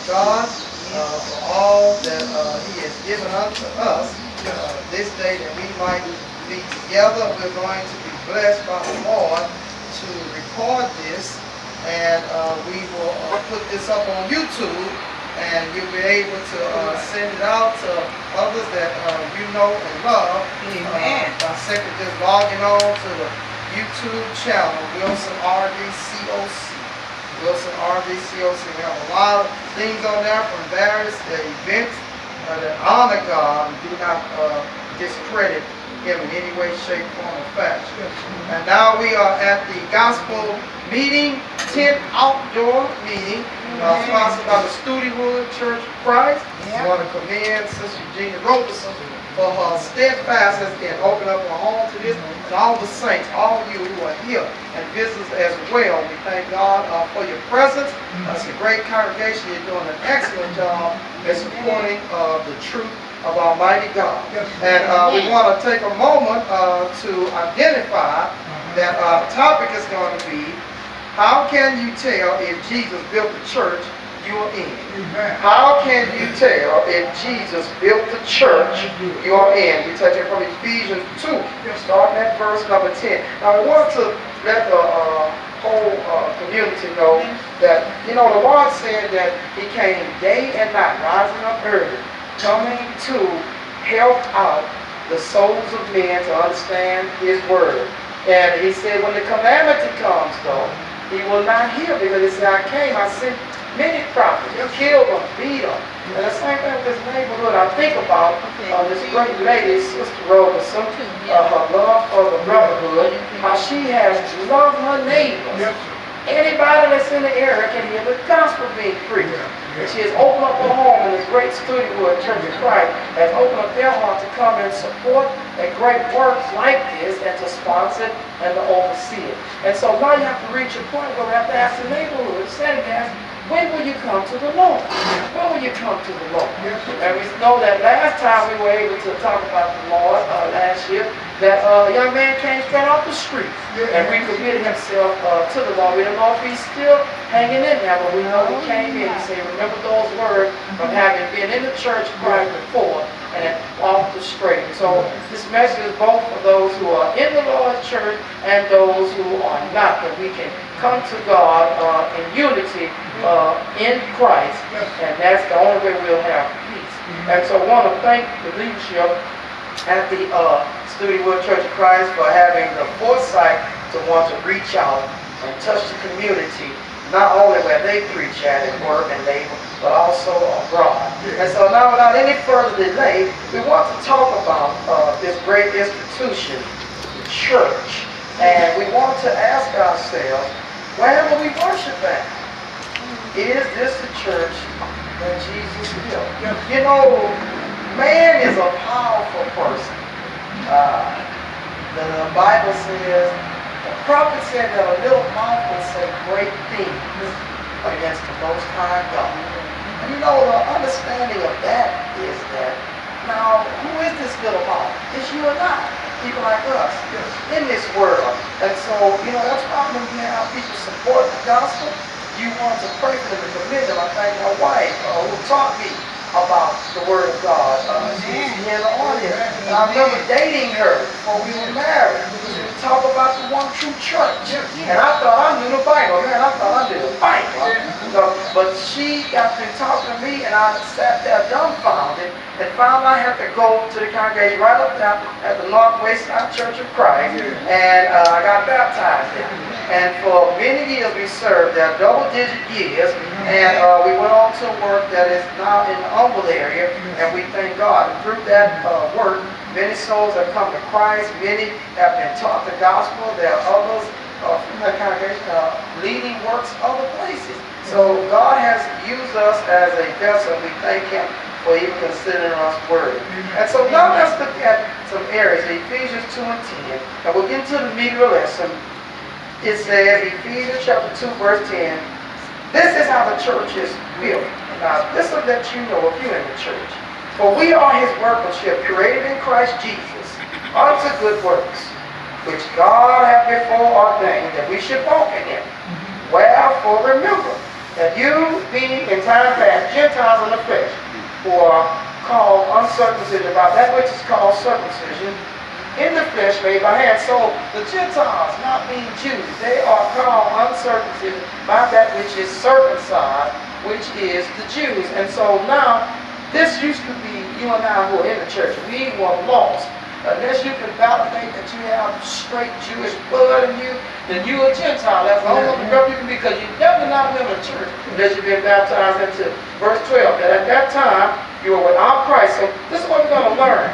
God for all that He has given unto us this day that we might be together. We're going to be blessed by the Lord to record this, and we will put this up on YouTube, and you'll be able to send it out to others that you know and love. Amen. By simply just logging on to the YouTube channel, Wilson RDCOC. Wilson RDCOC. We have a lot of things on there from various events that honor God and do not discredit Him in any way, shape, form, or fashion. And now we are at the Gospel Meeting, 10th Outdoor Meeting, sponsored by the Studewood Church of Christ. I want to commend Sister Eugenia Roberson for her steadfastness in opening up her home to this, and all the saints, all of you who are here and visitors as well. We thank God for your presence. It's a great congregation. You're doing an excellent job in supporting the truth of Almighty God. And we want to take a moment to identify that topic is going to be, how can you tell if Jesus built the church you're in? How can you tell if Jesus built the church you're in? We take it from Ephesians 2, starting at verse number 10. Now, we want to let the whole community know that, you know, the Lord said that He came day and night, rising up early, coming to help out the souls of men to understand His word. And He said when the calamity comes, though, He will not hear, because He said, I came, I sent many prophets. You killed them, beat them. And the same thing with this neighborhood. I think about this great lady, Sister Roberson, her love for the brotherhood, how she has loved her neighbors. Anybody that's in the area can hear the gospel being preached. And she has opened up her home in this great Studewood Church of Christ, has opened up their heart to come and support a great work like this, and to sponsor it and to oversee it. And so now you have to reach a point where we have to ask the neighborhood, instead of asking, when will you come to the Lord? When will you come to the Lord? And we know that last time we were able to talk about the Lord, last year, that a young man came straight off the street and recommitted himself to the Lord. We don't know if he's still hanging in there, but we know he came in and said, remember those words from having been in the church right before and off the straight. So this message is both for those who are in the Lord's church and those who are not, that we can come to God in unity in Christ, and that's the only way we'll have peace. And so I want to thank the leadership at the Studewood Church of Christ for having the foresight to want to reach out and touch the community, not only where they preach at and work and labor, but also abroad. And so now, without any further delay, we want to talk about this great institution, the church. And we want to ask ourselves, where will we worship at? Is this the church that Jesus built? You know, man is a powerful person. The Bible says, the prophet said that a little mouth will say great things against the Most High God. And you know, the understanding of that is that, now, who is this little mouth? It's you and I, people like us, in this world. And so, you know, that's why when we have people support the gospel, you want to pray for them and commit them. I thank my wife who taught me about the Word of God. She's here in the audience. And I remember dating her before we were married. We would talk about the one true church. And I thought I knew the Bible. Man, I thought I knew the Bible. But she got through talking to me, and I sat there dumbfounded, and finally I had to go to the congregation right up there at the Northwest Church of Christ, and I got baptized there. And for many years we served there, double-digit years, and we went on to work that is now in the Humble area, and we thank God. And through that work, many souls have come to Christ, many have been taught the gospel. There are others from that congregation leading works other places. So God has used us as a vessel. We thank Him for even considering us worthy. And so now let's look at some areas, Ephesians 2 and 10, and we'll get into the meat of the lesson. It says, Ephesians chapter 2, verse 10, this is how the church is built. Now, this will let you know if you're in the church. For we are His workmanship, created in Christ Jesus, unto good works, which God hath before ordained that we should walk in them. Wherefore remember that you being in time past Gentiles in the flesh, who are called uncircumcision by that which is called circumcision in the flesh made by hand. So the Gentiles, not being Jews, they are called uncircumcision by that which is circumcised, which is the Jews. And so now, this used to be you and I who are in the church. We were lost. Unless you can validate that you have straight Jewish blood in you, then you're a Gentile. That's the only way you can be, because you're definitely not a member of the church unless you've been baptized into verse 12. That at that time, you were without Christ. So this is what we're going to learn.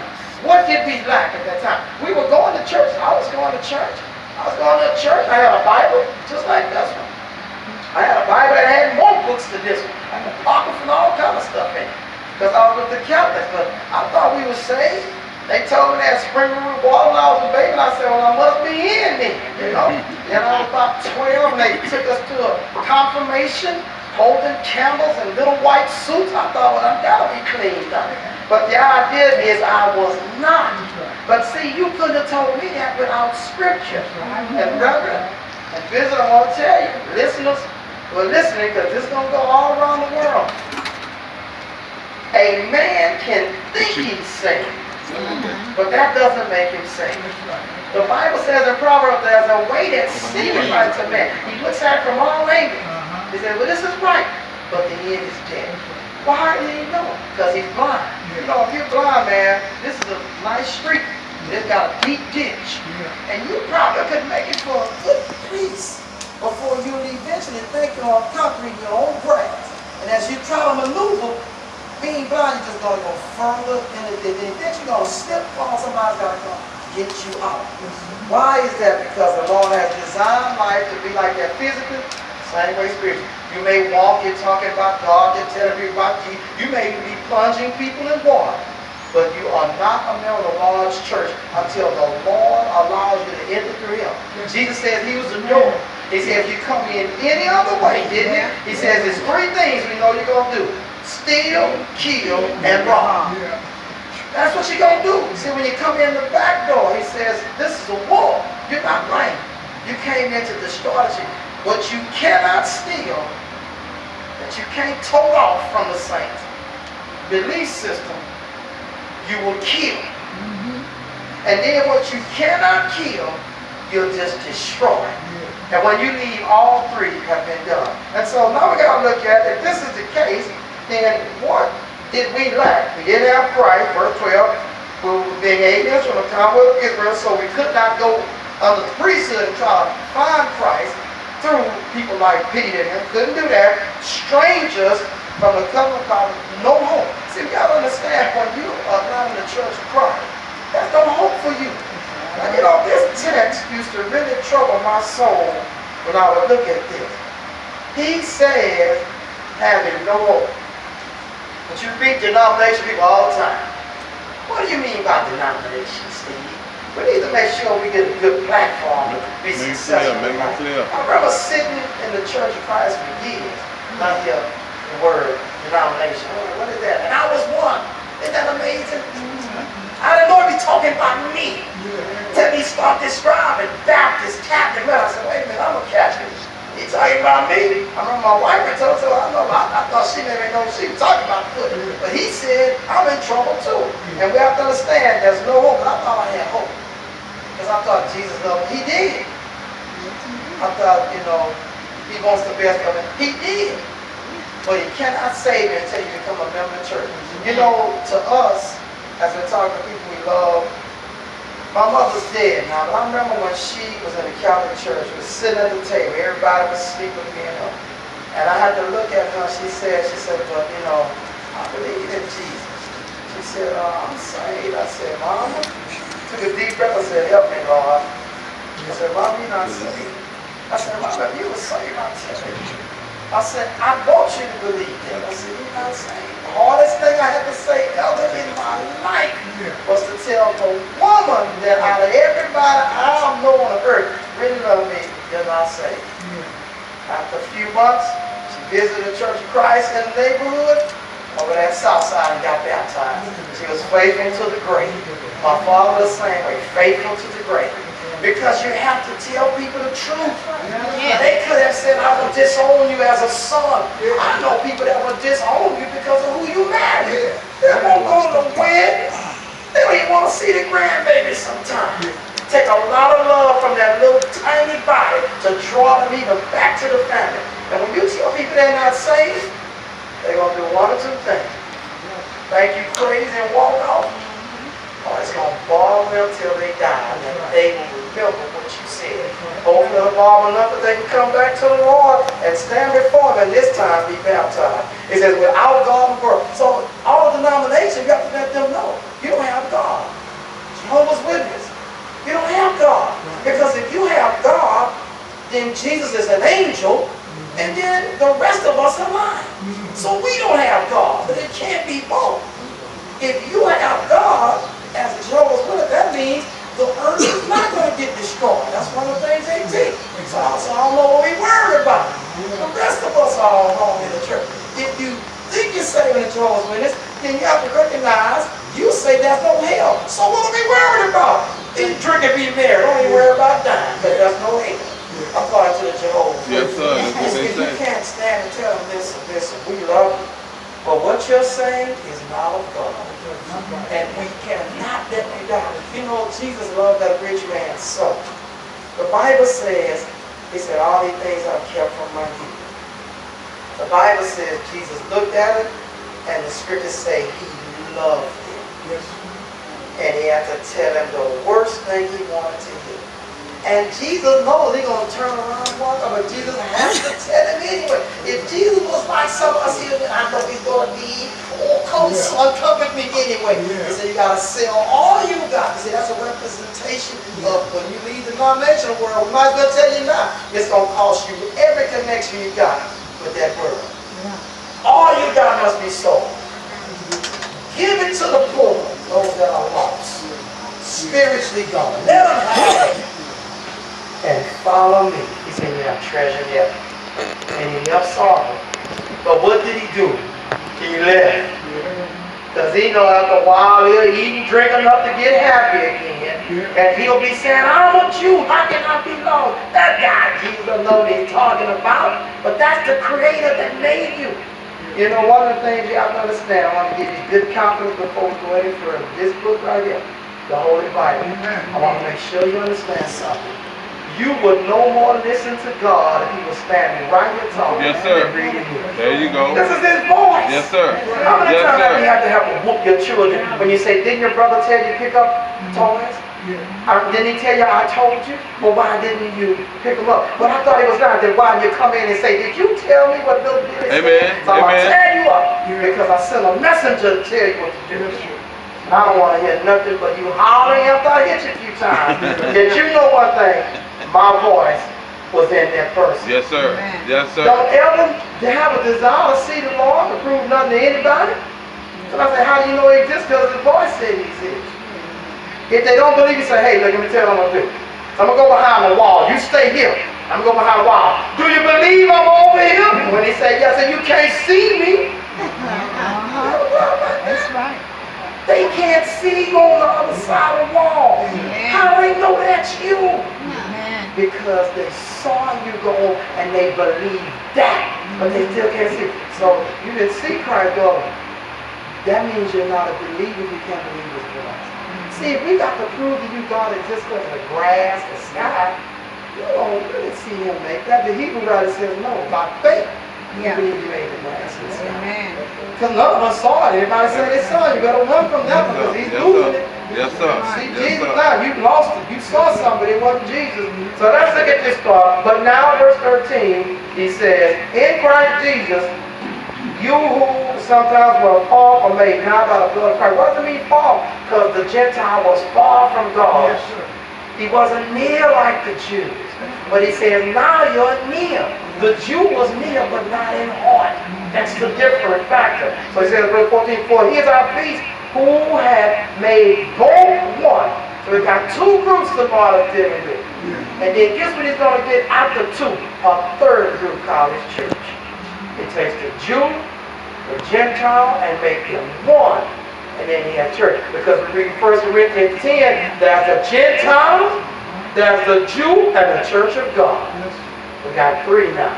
What did we lack at that time? We were going to church. I was going to church. I was going to church. I had a Bible just like this one. I had a Bible that had more books than this one. I had Apocrypha and all kind of stuff in it, because I was with the Catholics. But I thought we were saved. They told me that spring root water when I was a baby, and I said, well, I must be in then, you know. And I was about 12, and they took us to a confirmation, holding candles and little white suits. I thought, well, I've got to be cleaned up. But the idea is I was not. But see, you couldn't have told me that without scripture. And brethren, and visitor, I want to tell you, listeners who are listening, because this is going to go all around the world. A man can think he's saved, but that doesn't make him saved. The Bible says in Proverbs, there's a way that seemeth right to man. He looks at it from all angles. He says, well, this is right, but the end is dead. Why did he know? Because he's blind. You know, if you're blind, man, this is a nice street. It's got a deep ditch. And you probably could make it for a good piece before you would eventually think you're on concrete, your own grass. And as you try to maneuver, being blind, you're just going to go further in the ditch. And then you're going to slip, fall, somebody's got to come get you out. Why is that? Because the Lord has designed life to be like that physically, same way spiritually. You may walk, you're talking about God, you're telling people about Jesus. You may be plunging people in water, but you are not a member of the Lord's church until the Lord allows you to enter through him. Jesus said he was the door. He said if you come in any other way, didn't he? He says there's three things we know you're going to do. Steal, kill, and rob. That's what you're going to do. See, when you come in the back door, he says, this is a war. You're not right. You came in to destroy the sheep. What you cannot steal, that you can't tote off from the saints, belief system, you will kill. And then what you cannot kill, you'll just destroy. And when you leave, all three have been done. And so now we got to look at, if this is the case, then what did we lack? We didn't have Christ, verse 12. We were being aliens from the Commonwealth of Israel, so we could not go under the priesthood and try to find Christ through people like Peter and him. Couldn't do that. Strangers from the covenant of no hope. See, we got to understand, when you are not in the church of Christ, there's no hope for you. Now, you know, this text used to really trouble my soul when I would look at this. He says, having no hope. But you meet denomination people all the time. What do you mean by denomination, Steve? We need to make sure we get a good platform to be successful. I remember sitting in the Church of Christ for years, not hear the word denomination. What is that? And I was one. Isn't that amazing? I didn't know he was talking about me. Till he started describing Baptist, Catholic. I said, wait a minute, I'm a Catholic. He's talking about me. I remember my wife had told her, I thought she didn't know she was talking about foot. But he said, I'm in trouble too. And we have to understand there's no hope. But I thought I had hope. Because I thought Jesus loved me. He did. I thought, you know, he wants the best of me. He did. But he cannot save you until you become a member of the church. You know, to us, as we're talking to people we love, my mother's dead now, but I remember when she was in the Catholic church, we was sitting at the table, everybody was sleeping me and her. And I had to look at her, she said, but you know, I believe in Jesus. She said, I'm saved. I said, Mama, took a deep breath, I said, help me, Lord. She said, Mama, you're not saved. I said, Mama, if you were saved, I'd tell you. I said, I want you to believe that. I said, you're not saved. The hardest thing I had to say ever in my life was to tell the woman that out of everybody I know on the earth really love me, you're not saved. After a few months, she visited the Church of Christ in the neighborhood over that south side and got baptized. She was faithful to the grave. My father was the same way, faithful to the grave. Because you have to tell people the truth. They could have said, I will disown you as a son. I know people that will disown you because of who you marry. They won't go to the wedding. They don't even want to see the grandbaby sometimes. Take a lot of love from that little tiny body to draw them even back to the family. And when you tell people they're not saved, they're going to do one or two things. Think you crazy and walk off, or it's going to bother them till they die. And they will remember what you said. Hopefully it'll bother enough that they can come back to the Lord and stand before Him and this time be baptized. It says, without God and birth. So all denominations, you have to let them know, you don't have God. Jehovah's Witness, you don't have God. Because if you have God, then Jesus is an angel, and then the rest of us are lying. So we don't have God, but it can't be both. If you have God as a Jehovah's Witness, that means the earth is not going to get destroyed. That's one of the things they teach. So I don't know what we worried about. The rest of us are all wrong in the church. If you think you're saving a Jehovah's Witness, then you have to recognize you say there's no hell. So what are we worried about? Eat, drink, and be merry. Don't even worry about dying, because there's no hell. According to the Jehovah's Witness. Yes, sir. If you can't stand and tell them, listen, we love you, but what you're saying is not of God. And we cannot let you down. You know, Jesus loved that rich man so. The Bible says, He said, all these things are kept from my youth. The Bible says Jesus looked at it, and the scriptures say He loved him. And He had to tell him the worst thing he wanted to hear. And Jesus knows He's going to turn around and walk up, but Jesus has to tell him anyway. If Jesus was like some of us here, I know He's going to be, come son, come with me anyway. He said, you got to sell all you got. He said, that's a representation of when you leave the denominational world. We might as well tell you now, it's going to cost you every connection you got with that world. All you got must be sold. Give it to the poor, those that are lost, spiritually gone. Let them have it. And follow me. He said, you have treasure there. And He left sorrow. But what did He do? He left. Because He know after a while He'll eat and drink enough to get happy again. And He'll be saying, I'm a Jew. How can I be lost? That guy, Jesus don't know what He's talking about. But that's the Creator that made you. You know, one of the things you have to understand, I want to give you good confidence before we go any further. This book right here, the Holy Bible. I want to make sure you understand something. You would no more listen to God if He was standing right here talking. Yes, sir. And reading you. There you go. This is His voice. Yes, sir. How many Yes, times sir. have you had to have to whoop your children when you say, didn't your brother tell you to pick up toys? Didn't he tell you I told you? Well, why didn't you pick them up? Well, I thought he was not. Then why did you come in and say, did you tell me what Bill Billy said? Amen. So I'm going to Amen. tear you up because I sent a messenger to tell you what to do. I don't want to hear nothing but you hollering after I hit you a few times. Did you know one thing? My voice was in that person. Yes, sir. Yes, sir. Don't ever have a desire to see the Lord to prove nothing to anybody. So I say, how do you know He exists? Because His voice said He exists. If they don't believe you, say, hey, look, let me tell you what I'm going to do. I'm going to go behind the wall. You stay here. I'm going to go behind the wall. Do you believe I'm over here? When they say yes, and you can't see me. That's right. They can't see you on the other side of the wall. How do they know that's you? Because they saw you go and they believe that, but they still can't see. So you didn't see Christ, daughter. That means you're not a believer if you can't believe His voice. See, if we got to prove to you God exists because of the grass, the sky, you don't really see Him make that. The Hebrew writer says, no, by faith, you believe you made the grass and the sky. Because none of us saw it. Everybody said they saw it. You better run from that because He's moving it. Yes, sir. See, Yes, Jesus sir. now, you lost it. You saw somebody, it wasn't Jesus. So let's look at this part. But now, verse 13, he says, in Christ Jesus, you who sometimes were far from made now by the blood of Christ. What does it mean far? Because the Gentile was far from God. Yes, sir. He wasn't near like the Jews. But he says, now you're near. The Jew was near, but not in heart. That's the different factor. So he says, verse 14, for He is our peace, who had made both one. So we've got two groups the Lord is dealing with. And then guess what He's going to get after two? A third group called His church. He takes the Jew, the Gentile, and make them one. And then He has church. Because we read 1 Corinthians 10, there's the Gentiles There's the Jew and the church of God. We got three now.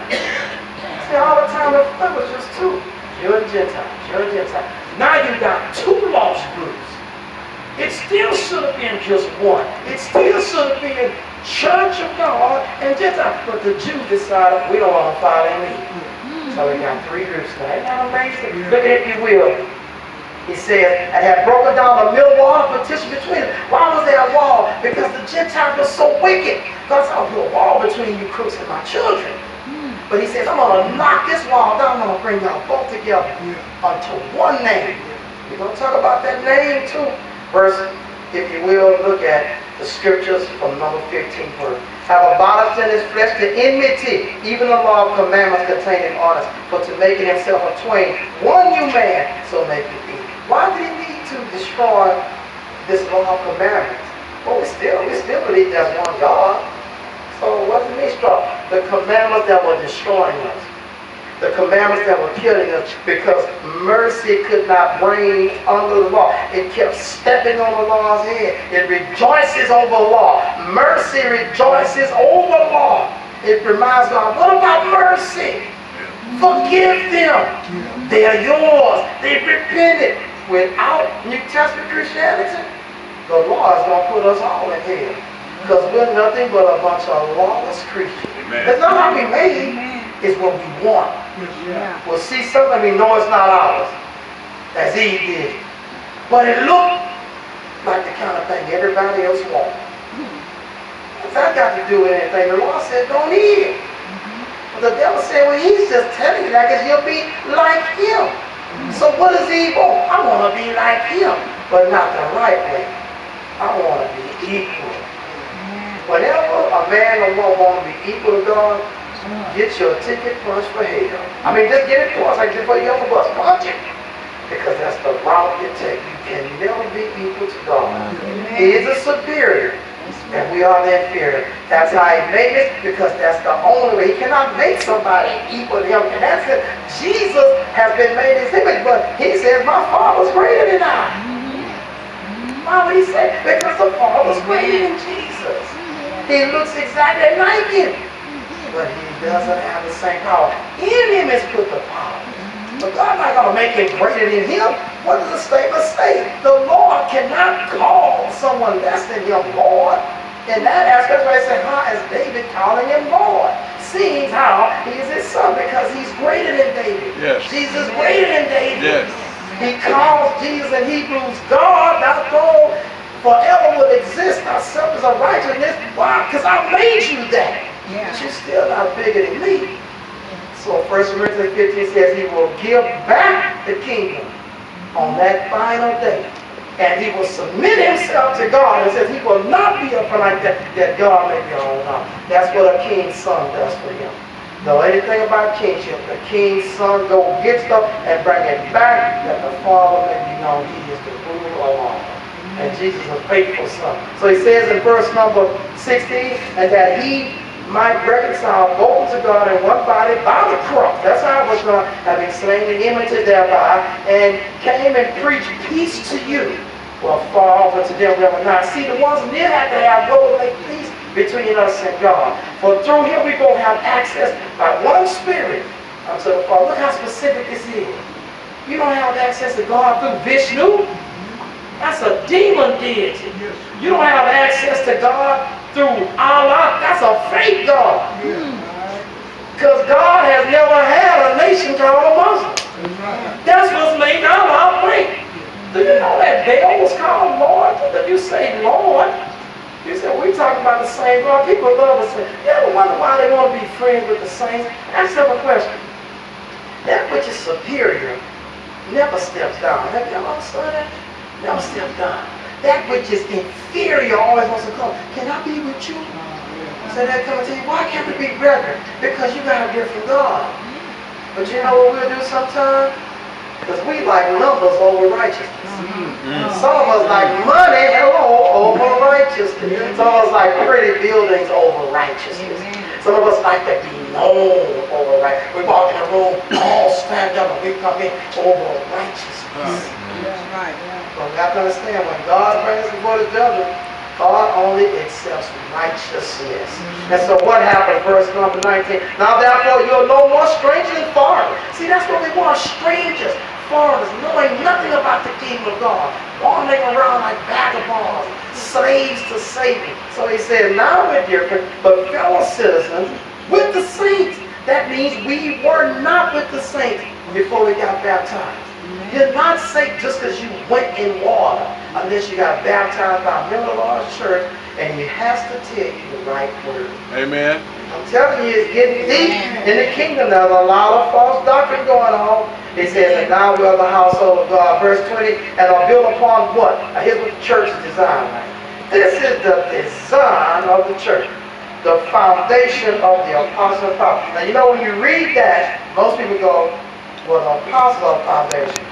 See, all the time before it was just two. Jew and Gentile, Jew and Gentile. Now you got two lost groups. It still should have been just one. It still should have been church of God and Gentile. But the Jews decided we don't want to follow him either. So we got three groups now. Isn't that amazing? Look at it if you will. He says, I have broken down a middle wall of partition between them. Why was there a wall? Because the Gentiles were so wicked. God said, I'll put a wall between you crooks and my children. But he says, I'm going to knock this wall down. I'm going to bring y'all both together unto one name. We're going to talk about that name too. Verse, if you will, look at the scriptures from number 15 verse. Have abolished in his flesh the enmity, even the law of commandments contained in orders, for to make in himself a twain one new man, so make it be. Why did he need to destroy this law of commandments? Well, we still believe there's one God. So what does it mean destroy? The commandments that were destroying us. The commandments that were killing us, because mercy could not reign under the law. It kept stepping on the law's head. It rejoices over law. Mercy rejoices over law. It reminds God, what about mercy? Forgive them. They are yours. They repented. Without New Testament Christianity, the law is going to put us all in hell. Because we're nothing but a bunch of lawless creatures. It's not how we made, it's what we want. We'll see something we know it's not ours, as Eve did. But it looked like the kind of thing everybody else wants. What's that got to do with anything? The law said don't eat it. But the devil said, well, he's just telling you that because you'll be like him. So what does Eve want? I want to be like him, but not the right way. I want to be equal. Whenever a man or woman want to be equal to God, get your ticket punched for hell. I mean, just get it punched like before you on the bus. Punch it. Because that's the route you take. You can never be equal to God. He is a superior, and we are the inferior. That's how he made it, because that's the only way. He cannot make somebody equal to him. And that's it. Jesus has been made in his image, but he says, my Father's greater than I. Why would he say? Because the Father's greater than Jesus. He looks exactly like him, but he doesn't have the same power. In him is put the power. But God's not going to make him greater than him. What does the statement say? The Lord cannot call someone less than him Lord. In that aspect, where I say, how is David calling him Lord? Seeing how he is his son, because he's greater than David. Yes. Jesus is greater than David. Yes. He calls Jesus in Hebrews God, thy throne forever will exist. Thy scepters of righteousness. Why? Because I made you that. But you're still not bigger than me. So 1 Corinthians 15 says he will give back the kingdom on that final day. And he will submit himself to God. It says he will not be up like that God may be on. That's what a king's son does for him. Know anything about kingship? The king's son go get stuff and bring it back, that the Father may be known he is the ruler of all. And Jesus is a faithful son. So he says in verse number 16, and that he might reconcile both to God in one body by the cross. That's how it was done, having slain the enmity thereby, and came and preached peace to you. Well, far off to them that were not. See, the ones near had to have go make peace between us and God. For through him we both have access by one Spirit unto the Father. Look how specific this is. You don't have access to God through Vishnu. That's a demon deity. You don't have access to God through Allah. That's a fake God. Because God has never had a nation called a Muslim. That's what's made Allah fake. Do you know that Baal was called Lord? Did you say Lord? You said, we talking about the same God. People love to say, you ever wonder why they want to be friends with the saints? Ask them a question. That which is superior never steps down. Have you ever understood that? Never steps down. That which is inferior always wants to come. Can I be with you? So they come and tell you, why can't we be brethren? Because you got a different God. But you know what we'll do sometimes? Because we like numbers over righteousness. Some of us like money, over righteousness. Some of us like pretty buildings over righteousness. Some of us like to be known over righteousness. We walk in the room, all stand up, and we come in over righteousness. But we have to understand, when God brings us before the judgment, God only accepts righteousness. And so what happened? Verse number 19. Now therefore you're no more strangers and foreigners. See, that's what we want, strangers, foreigners, knowing nothing about the kingdom of God, wandering around like vagabonds, slaves to Satan. So he said, now we're different, but fellow citizens with the saints. That means we were not with the saints before we got baptized. You're not saved just because you went in water, unless you got baptized by a member of our church, and he has to tell you the right word. Amen. I'm telling you, it's getting deep in the kingdom. There's a lot of false doctrine going on. It says, and now we are the household of God. Verse 20, and are built upon what? Now here's what the church is designed like. This is the design of the church. The foundation of the apostle and prophet. Now you know when you read that, most people go, well, the apostle of foundation.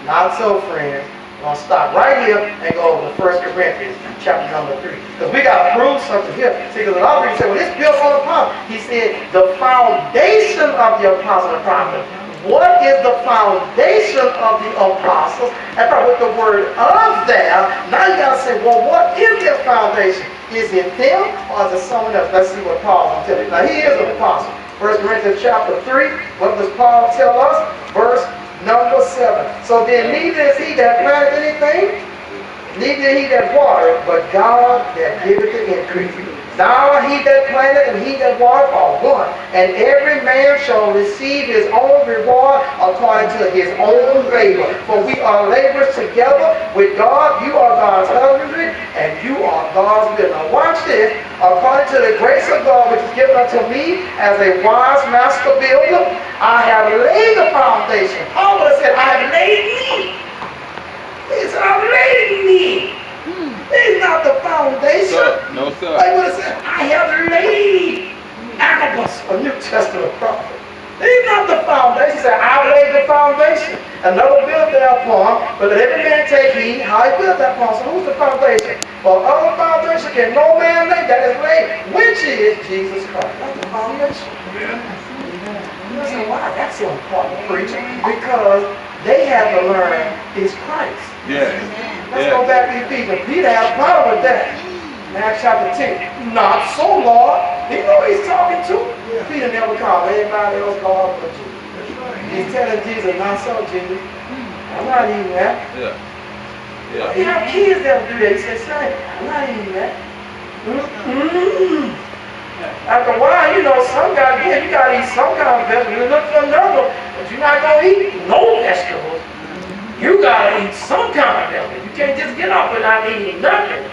Not so, friends. We're going to stop right here and go over to 1 Corinthians chapter number 3. Because we got to prove something here. See, because a lot of people say, well, it's built on the apostle. He said, the foundation of the apostle and prophet. What is the foundation of the apostles? And with the word of there, now you got to say, well, what is their foundation? Is it them or is it someone else? Let's see what Paul's going to tell you. Now, he is an apostle. 1 Corinthians chapter 3, what does Paul tell us? Verse number 7. So then neither is he that planted anything, neither he that watered, but God that giveth the increase. Now he that planted and he that watered are one, and every man shall receive his own reward according to his own labor. For we are laborers together with God. You are God's husbandry, and you are God's builder. Now watch this. According to the grace of God which is given unto me as a wise master builder, I have laid the foundation. Paul would have said, I have laid me. He said, I have laid me. It's not the foundation. No, sir. They would have said, I have laid Agabus, a New Testament prophet. It's not the foundation. He said, I laid the foundation. Another build thereupon, but let every man take heed how he built that upon. So who's the foundation? For other foundation can no man lay, that is laid, which is Jesus Christ. That's the foundation. You say, why? That's so important, preacher. Because they have to learn is Christ. Yes. Let's go back to Ephesians. Peter had a problem with that. In Acts chapter 10. Not so, Lord. You know who he's talking to? Yeah. Peter never called anybody else Lord but Jesus. He's telling Jesus, not so, Jesus. I'm not eating that. Yeah. You have kids that will do that. He said, son, I'm not eating that. After a while, you know, some got to you got to eat some kind of vegetables. You look for another, but you're not going to eat no vegetables. You got to eat some kind of vegetables. You can't just get up without eating nothing.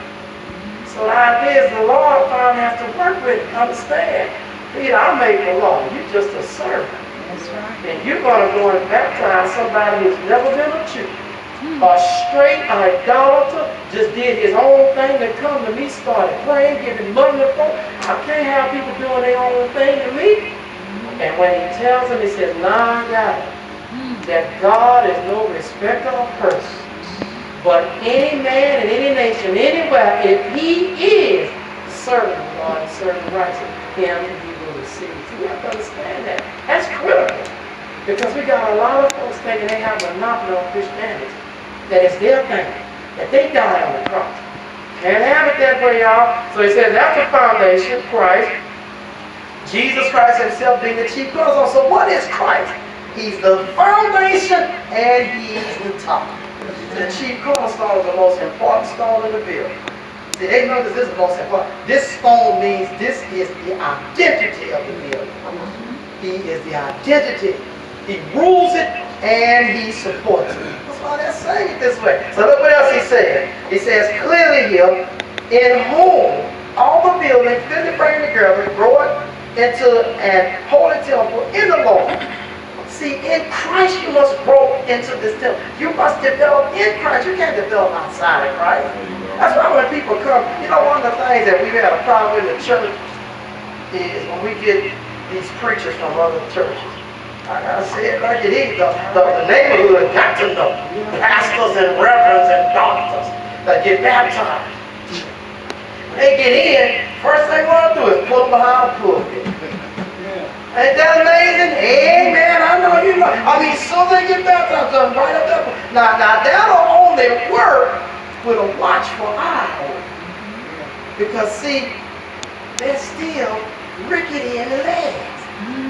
So the idea is the Lord finally has to work with it, understand. Peter, I made the law. You're just a servant. That's right. And you're going to go and baptize somebody who's never been a Jew. A straight idolater, just did his own thing, then come to me, started praying, giving money to folks. I can't have people doing their own thing to me. And when he tells them, he says, nah, I got it. That God is no respecter of persons. But any man in any nation, anywhere, if he is serving God and serving righteous, him he will receive. So we have to understand that. That's critical. Because we got a lot of folks thinking they have a monopoly on Christianity. That it's their thing. That they die on the cross. Can't have it that way, y'all. So he says, that's the foundation, Christ. Jesus Christ himself being the chief cornerstone. So what is Christ? He's the foundation and he's the top. The chief cornerstone is the most important stone in the building. See, they know that this is the most important. This stone means this is the identity of the building. He is the identity. He rules it and he supports it. That's why they're saying it this way. So look what else he said. He says clearly here, in whom all the buildings fitly framed together, growing into an holy temple in the Lord. See, in Christ you must grow into this temple. You must develop in Christ. You can't develop outside of Christ. That's why when people come, you know, one of the things that we've had a problem in the church is when we get these preachers from other churches. I gotta say it like it is. The neighborhood got to know pastors and reverends and doctors that get baptized. When they get in, first thing they want to do is pull them behind the pulpit. Ain't that amazing? Amen. I know you know. I mean, so they get baptized, done right up there. Now that'll only work with a watchful eye. Because see, they're still rickety in the legs.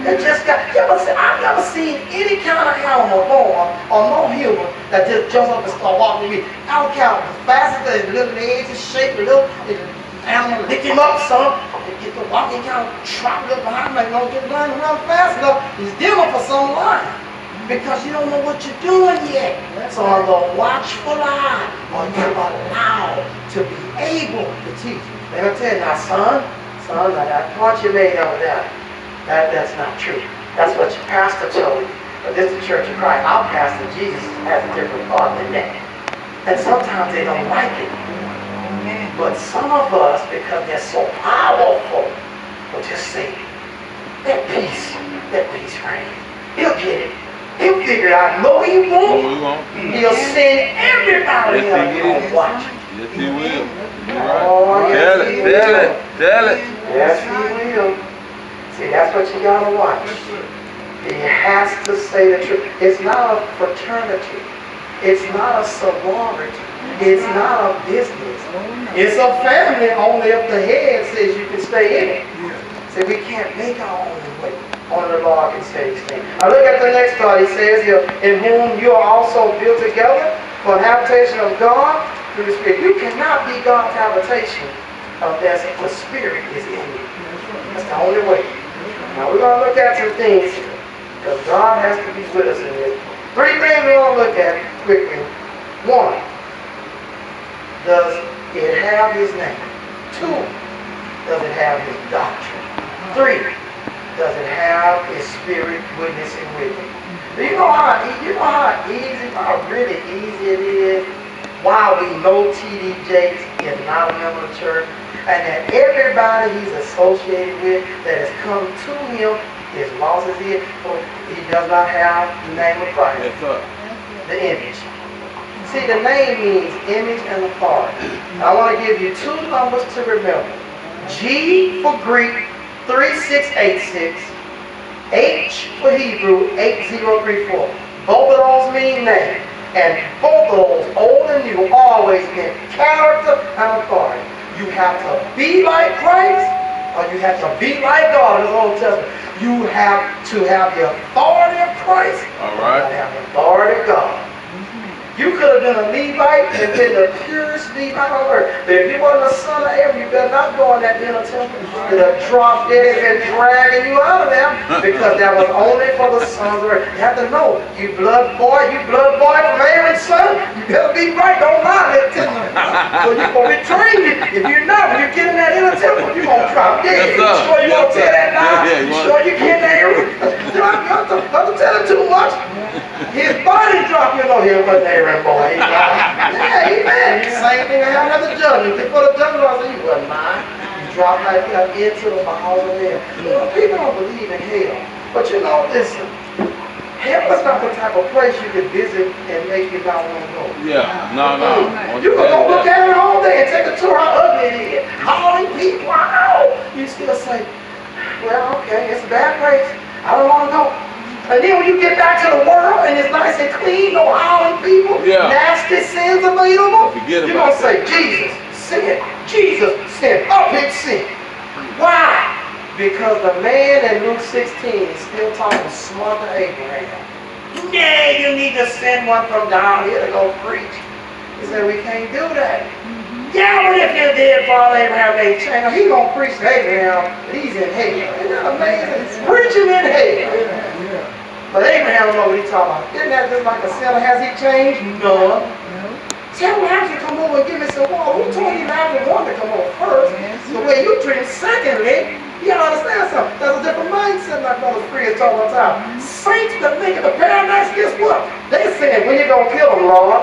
They just got, I've never seen any kind of animal born or no human that just jumps up and start walking with me. I don't count the fastest, the little legs is shaking, the little animal lick him up some, and get the walking kind of trot up behind him, like don't get running around fast enough. He's dealing for some line. Because you don't know what you're doing yet. So on the watchful eye, are you allowed to be able to teach? Let me tell you now, son, now that point you made over there, that's not true. That's what your pastor told you. But this is the Church of Christ. Our pastor, Jesus, has a different thought than that. And sometimes they don't like it. But some of us, because they're so powerful, will just say, that peace reign. He'll get it. He'll figure it out. No, he won't. No, he won't. He'll send everybody else to watch it. Yes, he will. You're right. Oh, yes, he will. Tell it. Yes, he will. See, that's what you gotta watch. He has to say the truth. It's not a fraternity. It's not a sorority. It's not a business. It's a family only if the head says you can stay in it. See, we can't make our own way. Only the Lord can say these things. Now look at the next part. He says here, in whom you are also built together for an habitation of God through the Spirit. You cannot be God's habitation unless the Spirit is in you. That's the only way. Now we're going to look at some things here, because God has to be with us in this. Three things we're going to look at quickly. One, does it have His name? Two, does it have His doctrine? Three, does it have His Spirit witnessing with it? Do you know how easy, how really easy it is, while we know T.D. Jakes is not a member of the church, and that everybody he's associated with that has come to him, as lost as he is, he does not have the name of Christ. Yes, sir. The image. See, the name means image and authority. I want to give you two numbers to remember. G for Greek, 3686. H for Hebrew, 8034. Both of those mean name. And both of those, old and new, always meant character and authority. You have to be like Christ, or you have to be like God in the Old Testament. You have to have the authority of Christ, All right. and have the authority of God. You could have been a Levite and been the purest Levite on earth. But if you wasn't a son of Abraham, you better not go in that inner temple. It'll drop dead and dragging you out of there, because that was only for the sons of earth. You have to know, you blood boy from Aaron's son, you better be right, don't lie. So you're going to be trained. If you're not, when you get in that inner temple, you're going to drop dead. Yes, You sure you won't tell that lie? Yeah, You sure you can't Aaron? You don't have to tell it too much. His body dropped, you know, here was Aaron boy. Yeah, amen. Same thing I have at the judgment. Before the judgment, I said, you wasn't mine. You dropped like that into the bowels of hell. You know, people don't believe in hell. But you know, listen, hell is not the type of place you can visit and make you not want to go. Yeah. No. You can go look at it all day and take a tour how ugly it is. How many people, wow. You still say, well, okay, it's a bad place. I don't want to go. And then when you get back to the world and it's nice and clean, no howling people, nasty sins available, you're going to say, Jesus, sin. Jesus, sin. Up in sin. Why? Because the man in Luke 16 is still talking smart to Abraham. Yeah, you need to send one from down here to go preach. He said, we can't do that. Yeah, but if you did follow Abraham, they change. He's going to preach to Abraham, but he's in hell. Isn't that amazing? Preaching in hell. But Abraham don't know what he's talking about. Isn't that just like a sinner? Has he changed? No. Tell him to come over and give me some water. Who told you not to want to come over first? The way you drink, secondly, you gotta understand something. That's a different mindset, like Brother Free is talking all the time. Saints that make it to paradise, guess what? They saying, when you gonna kill them, Lord?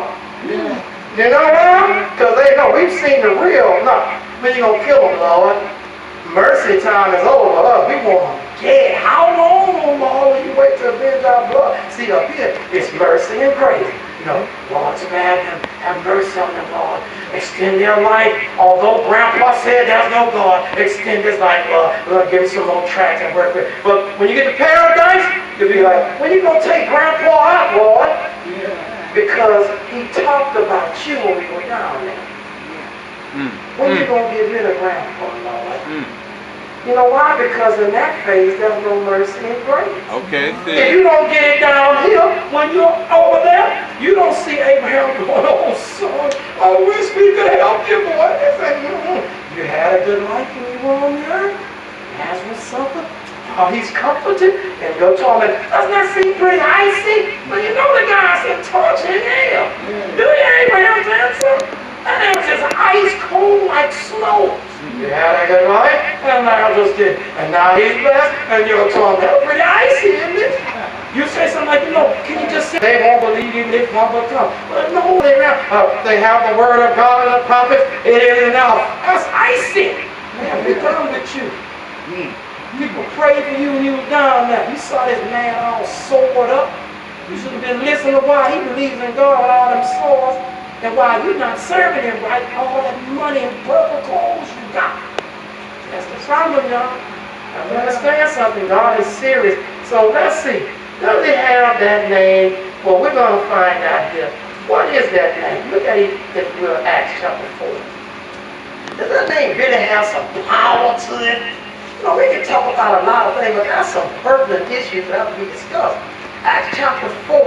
You know why? Because they know we've seen the real. No, when you gonna kill them, Lord? Mercy time is over us. We want them dead. How long, oh Lord, will you wait to avenge our blood? See, up here, it's mercy and grace. You know, Lord, spare them. Have mercy on them, Lord. Extend their life. Although Grandpa said there's no God, extend his life, Lord. We're going to give him some more tracts and work with. But when you get to paradise, you'll be like, when you going to take Grandpa out, Lord? Because he talked about you when we were down there. When you going to get rid of grandpa, Lord? You know why? Because in that phase, there's no mercy and grace. Okay, if you don't get it down here, when you're over there, you don't see Abraham going, oh, son, I wish we could help you, boy. They say, you had a good life when you were on the earth. Lazarus suffered. Oh, he's comforted. And go tell him, doesn't that seem pretty icy? Well, you know the guy's in torture in hell. Do you, Abraham's answer? That was just ice cold like snow. You had a good life, and Lazarus did. And now he's blessed, and you're telling him, that's pretty icy, isn't it? You say something like, can you just say, they won't believe even if one will come. But no, they have the word of God and the prophets. It is enough. That's icy. Man, we're done with you. People prayed for you when you were down there. You saw this man all sored up. You should have been listening to why he believes in God with all them sores. And why you're not serving him right, all that money and purple clothes you got. That's the problem, y'all. I understand something. God is serious. So let's see. Does it have that name? Well, we're going to find out here. What is that name? Look at it if we're Acts chapter 4. Does that name really have some power to it? We can talk about a lot of things, but there's some pertinent issues that have to be discussed. Acts chapter 4.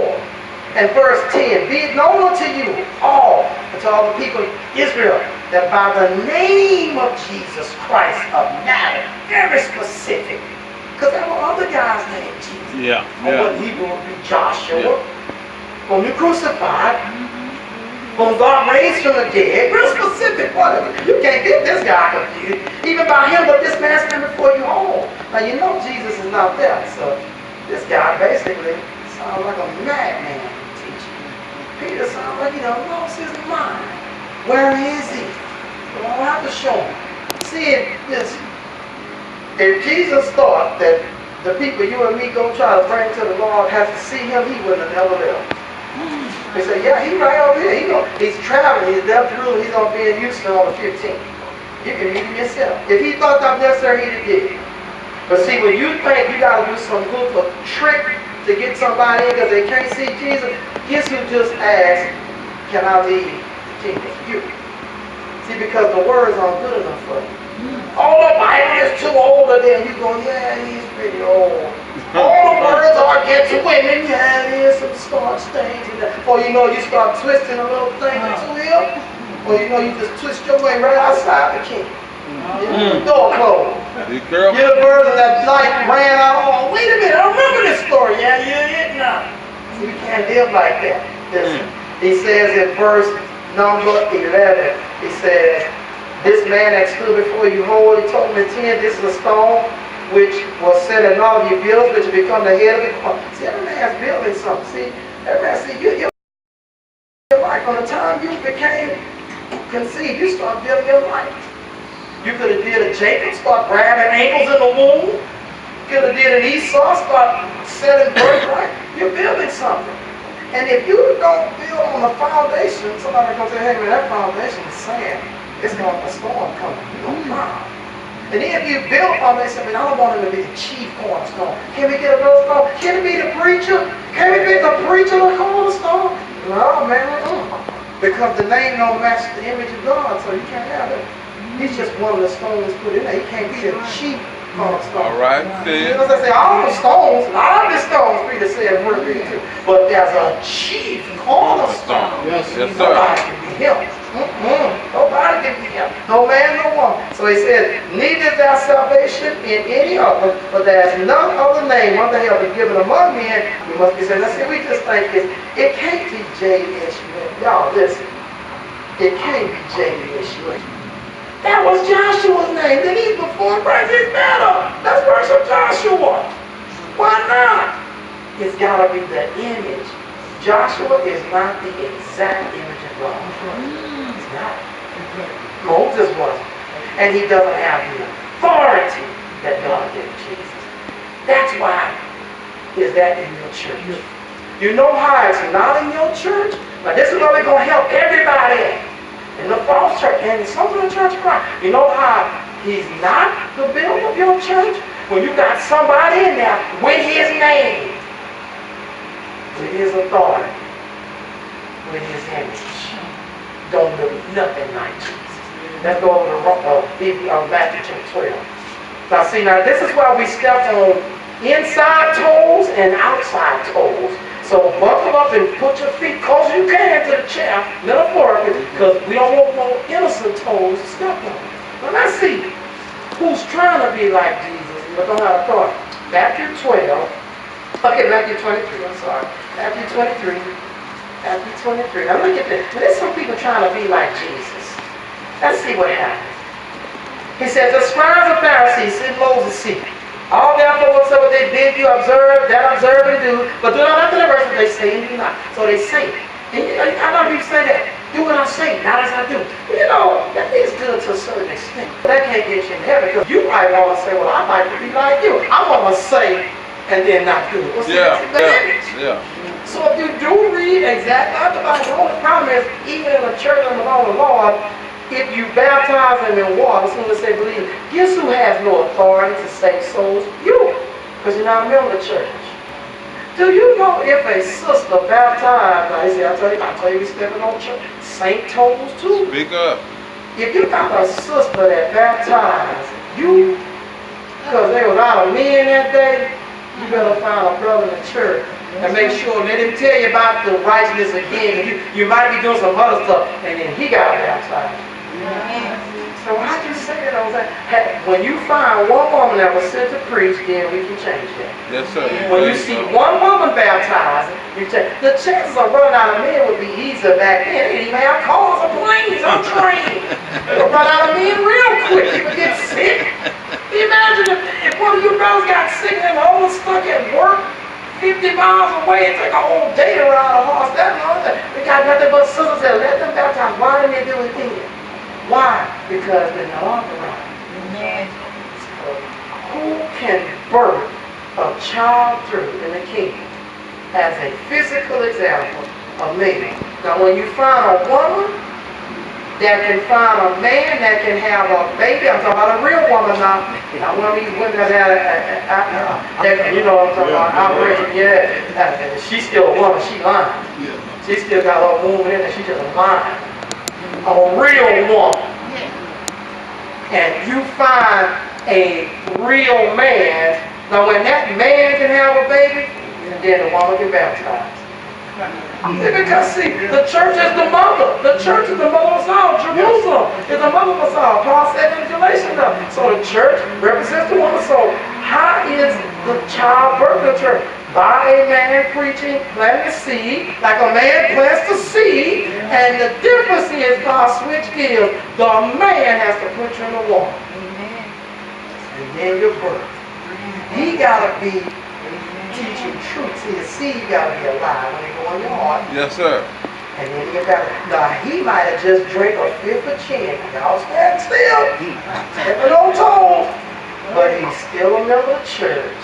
And verse 10, be it known unto you all, and to all the people of Israel, that by the name of Jesus Christ of Nazareth, very specific, because there were other guys named Jesus. Yeah. One Hebrew would be Joshua, whom you crucified, whom God raised from the dead, real specific, whatever. You can't get this guy confused, even by him, but this man's coming before you all. Now you know Jesus is not there, so this guy basically sounds like a madman. Peter sounds like he done lost his mind. Where is he? Well, I'll have to show him. See, if Jesus thought that the people you and me go try to bring to the Lord have to see him, he wouldn't have never left. He said, yeah, he's right over here. He's traveling. He's there through. He's going to be in Houston on the 15th. You can meet him yourself. If he thought that necessary, he'd have did it. But see, when you think you got to do some good of trick to get somebody in because they can't see Jesus, guess who just asked, can I leave the kingdom? You. See, because the words aren't good enough for you. Oh, the Bible is too old, and then you go, yeah, he's pretty old. All the words are against women, yeah, there's some starch stains in there. Or you know, you start twisting a little thing into him, or you know, you just twist your way right outside the kingdom. Door closed. You're the version that light ran out. Oh, wait a minute, I remember this story. Yeah, you're it now. See, we can't live like that. Listen, he says in verse number 11, he says, this man that stood before you whole, he told me 10, this is a stone which was set in all of your builds, which will become the head of the corner. See, every man's building something. See, every man, see, your life, from the time you became conceived, you start building your life. You could have did a Jacob, start grabbing ankles in the womb. You could have did an Esau, start setting birthright. You're building something. And if you don't build on the foundation, somebody comes and say, hey man, that foundation is sand. It's going to be a storm coming. You're going to drown. And then if you build a foundation, I don't want him to be the chief cornerstone. Can we get another stone? Can it be the preacher? Can we get the preacher the cornerstone? No, man. Because the name don't match the image of God, so you can't have it. He's just one of the stones put in there. He can't be the chief cornerstone. All right, you know what I say? All the stones, Peter said, were big too. But there's a chief cornerstone. Yes, sir. Nobody can be him. Nobody can be him. No man, no woman. So he said, neither is there salvation in any other, but there is none other name under heaven given among men. We must be saved. Now see, we just think it can't be J-S-U-S. Y'all, listen. It can't be J-S-U-S. That was Joshua's name. Then he's before Christ. He's better. Let's worship Joshua. Why not? It's got to be the image. Joshua is not the exact image of God. He's not. Moses wasn't. And he doesn't have the authority that God gave Jesus. That's why is that in your church. You know how it's not in your church? But this is where we're going to help everybody in the false church and some of the church of Christ. You know how he's not the builder of your church? When you got somebody in there with his name, with his authority, with his image, don't look nothing like Jesus. Let's go over to Matthew chapter 12. Now see, now this is why we step on inside toes and outside toes. So buckle up and put your feet close as you can to the chair, metaphorically, because we don't want no innocent toes to step on. Now let's see who's trying to be like Jesus. But don't have a thought. Matthew 12. Okay, Matthew 23, I'm sorry. Matthew 23. Matthew 23. Now look at this. There's some people trying to be like Jesus. Let's see what happens. He says, the scribes and Pharisees sit Moses' seat. All therefore whatsoever they bid you observe, that observe and do, but do not after the verse what they say and do not. So they say. And I know people say that. Do what I say, not as I do. You know, that is good to a certain extent. But that can't get you in heaven because you might want to say, well, I'd like to be like you. I want to say and then not do it. Yeah. So if you do read exactly the Bible, the only problem is, even in the church under the Lord, if you baptize them in water, as soon as they believe, guess who has no authority to save souls? You. Because you're not a member of the church. Do you know if a sister baptized, now you see, I tell you we stepping on church, saint toes too. Speak up. If you got a sister that baptized you, because they was out of men that day, you better find a brother in the church and make sure, let him tell you about the righteousness again. You might be doing some other stuff, and then he got baptized. So how'd you say that? I was like, hey, when you find one woman that was sent to preach, then we can change that. Yes, sir. When you see one woman baptized, you change. The chances of running out of men would be easier back then. They didn't even have cars or planes or trains. They would run out of men real quick. People get sick. Imagine if one of you brothers got sick and the whole stuck at work 50 miles away and take a whole day to ride a horse. That and all that. They got nothing but sisters that let them baptize. Why didn't they do it then? Why? Because they're not authorized. So, who can birth a child through in the kingdom as a physical example of me? Now when you find a woman that can find a man that can have a baby, I'm talking about a real woman now. Now one of these women that had, you know what I'm talking about, operation, yeah. She's still a woman, she lying. She still got a little movement in there, she just lying. A real woman. And you find a real man. Now when that man can have a baby, then the woman can baptize. Because see, the church is the mother. The church is the mother of us all. Jerusalem is the mother of us all. Paul said in Galatians. So the church represents the woman. So how is the child birth in the church? By a man preaching, planting a seed, like a man plants the seed, and the difference is God switch gears. The man has to put you in the water. And then your birth. He gotta be teaching truth. See, the seed gotta be alive when it go in your heart. Yes, sir. And then you gotta, now he might have just drank a fifth of chin. Y'all stand still. Stepping on toes. But he's still a member of the church.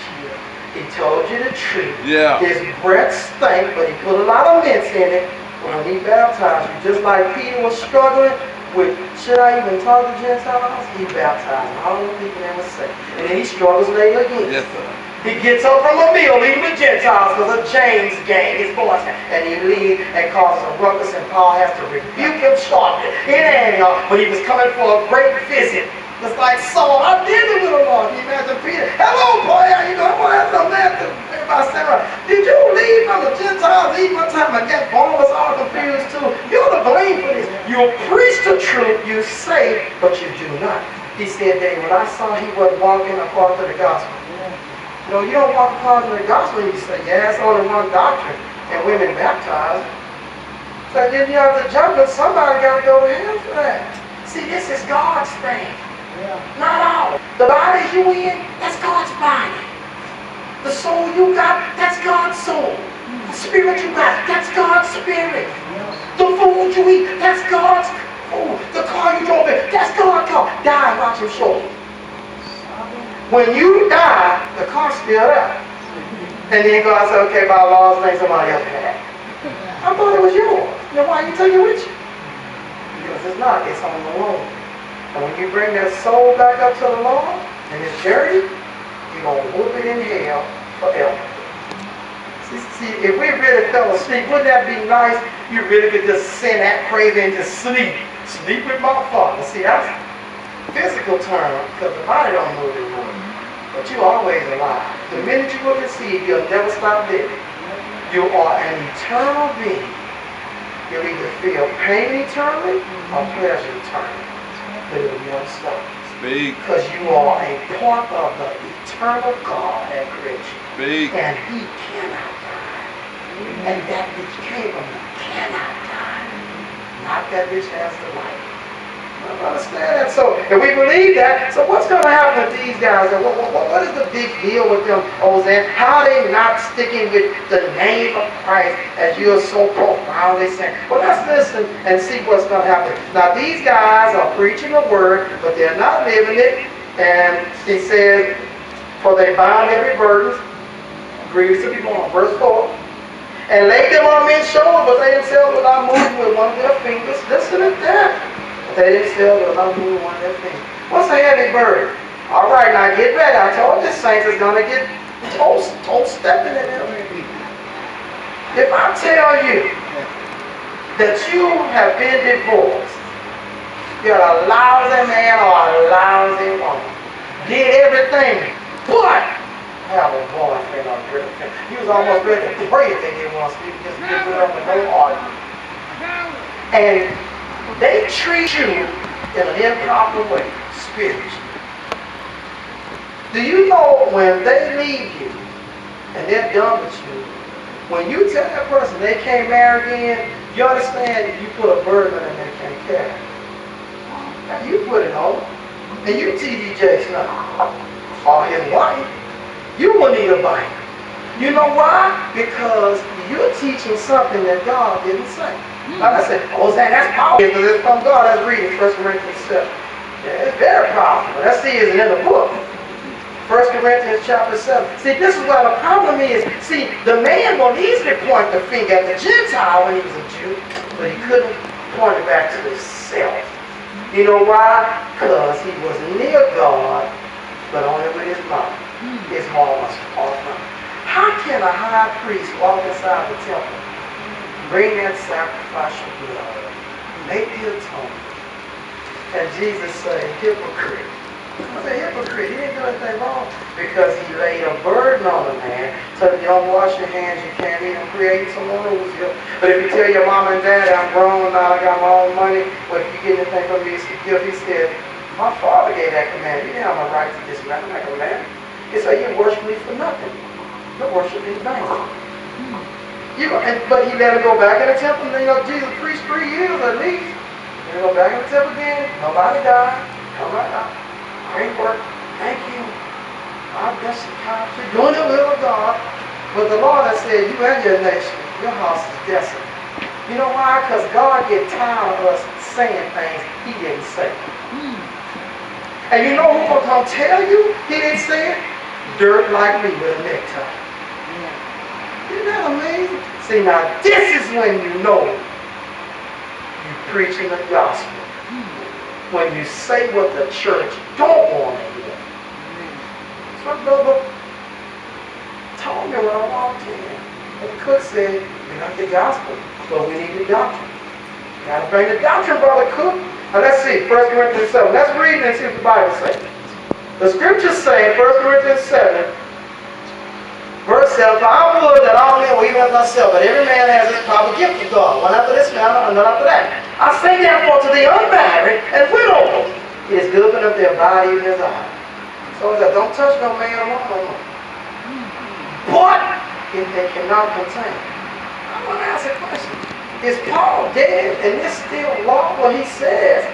He told you the truth. Yeah. His breath stank, but he put a lot of mints in it when he baptized you. Just like Peter was struggling with, should I even talk to Gentiles? He baptized all the people that were saved. And then he struggles later again. Yes, sir. He gets up from a meal, leaving the Gentiles, because of James' gang, his boys, and he leaves and causes a ruckus, and Paul has to rebuke him sharply in Antioch when he was coming for a great visit. Just like Saul, I did it with the Lord. Can you imagine Peter? Hello, boy, how you doing? I want to have some man to everybody stand around. Did you leave from the Gentiles even one time and get Barnabas all confused too? You're to blame for this. You preach the truth, you say, but you do not. He said that when I saw he wasn't walking according to the gospel. No, you don't walk according to the gospel. You say, yeah, it's only one doctrine, and women baptized. So then you have to jump, and somebody got to go to hell for that. See, this is God's thing. Not all. The body you in, that's God's body. The soul you got, that's God's soul. The spirit you got, that's God's spirit. The food you eat, that's God's food. The car you drove in, that's God's car. Die and watch him show you. When you die, the car's still there. And then God said, okay, by law's name, somebody else had it. I thought it was yours. Then why you take it with you? Because it's not, it's on the loan. And when you bring that soul back up to the Lord, and it's dirty, you're going to whoop it in hell forever. See, if we really fell asleep, wouldn't that be nice? You really could just sin that crazy and just sleep. Sleep with my father. See, that's a physical term because the body don't move anymore. But you always alive. The minute you go to sleep, you'll never stop living. You are an eternal being. You'll either feel pain eternally or pleasure eternally. But it'll never stop. Speak. Because you are a part of the eternal God that created you. Speak. And he cannot die. And that which came from him cannot die. Not that which has the life. I don't understand that. So if we believe that, so what's going to happen with these guys? What is the big deal with them, Ozan? How are they not sticking with the name of Christ as you are so profoundly saying? Well, let's listen and see what's going to happen. Now, these guys are preaching the word, but they're not living it. And he says, for they bind every burden, grievous to be borne. Verse 4. And lay them on men's shoulders, but they themselves will not move with one of their fingers. Listen to that. They themselves will not move one of their fingers. What's a heavy burden? All right, now get ready. I told you saints is going to get toe-stepping in there. If I tell you that you have been divorced, you're a lousy man or a lousy woman, did everything but have a boyfriend or girlfriend. You was almost ready to pray if they didn't want to speak, just give it up and no argument. And they treat you in an improper way, spiritually. Do you know when they leave you and they're done with you, when you tell that person they can't marry again, you understand you put a burden on them they can't carry. Now you put it on, and you T.D. Jakes now, or his wife, you will need a Bible. You know why? Because you're teaching something that God didn't say. Like I said, Ozan, that's powerful. Because it's from God. Let's read it, 1 Corinthians 7. Yeah, it's very powerful. Let's see, it's in the book. 1 Corinthians chapter 7. See, this is where the problem is. See, the man will easily point the finger at the Gentile when he was a Jew, but he couldn't point it back to himself. You know why? Because he was near God, but only with his mouth. His heart was far from him. How can a high priest walk inside the temple, bring that sacrificial blood, make the atonement, and Jesus say, hypocrite? I say, hypocrite, he didn't do anything wrong because he laid a burden on the man. So if you don't wash your hands, you can't even create some more rules here. But if you tell your mom and dad, I'm grown now, I got my own money, but if you get anything from me, it's a gift. He said, my father gave that command. You didn't have a right to dismantle that command. He said, you worship me for nothing. You worship me in vain. But he let her go back in the temple, and Jesus preached 3 years at least. He go back in the temple again. Nobody died. Come right out. Great work. Thank you. I bless you, God. You're doing the will of God. But the Lord has said, you and your nation, your house is desolate. You know why? Because God gets tired of us saying things he didn't say. And you know who's going to tell you he didn't say it? Dirt like me with a necktie. Isn't that amazing? See, now this is when you know you're preaching the gospel. When you say what the church don't want to hear. That's what Brother told me when I walked in. The cook said, we got the gospel, but we need the doctrine. You got to bring the doctrine, Brother Cook. Now let's see, 1 Corinthians 7. Let's read and see what the Bible says. The scriptures say, 1 Corinthians 7, verse 7, for I would that all men were even as myself, but every man has his proper gift of God. One after this man, another after that. I say therefore to the unmarried and widows, it is good for them their body in his eye. So it says, don't touch no man or woman. But if they cannot contain. I want to ask a question. Is Paul dead and this still law? Well, he says,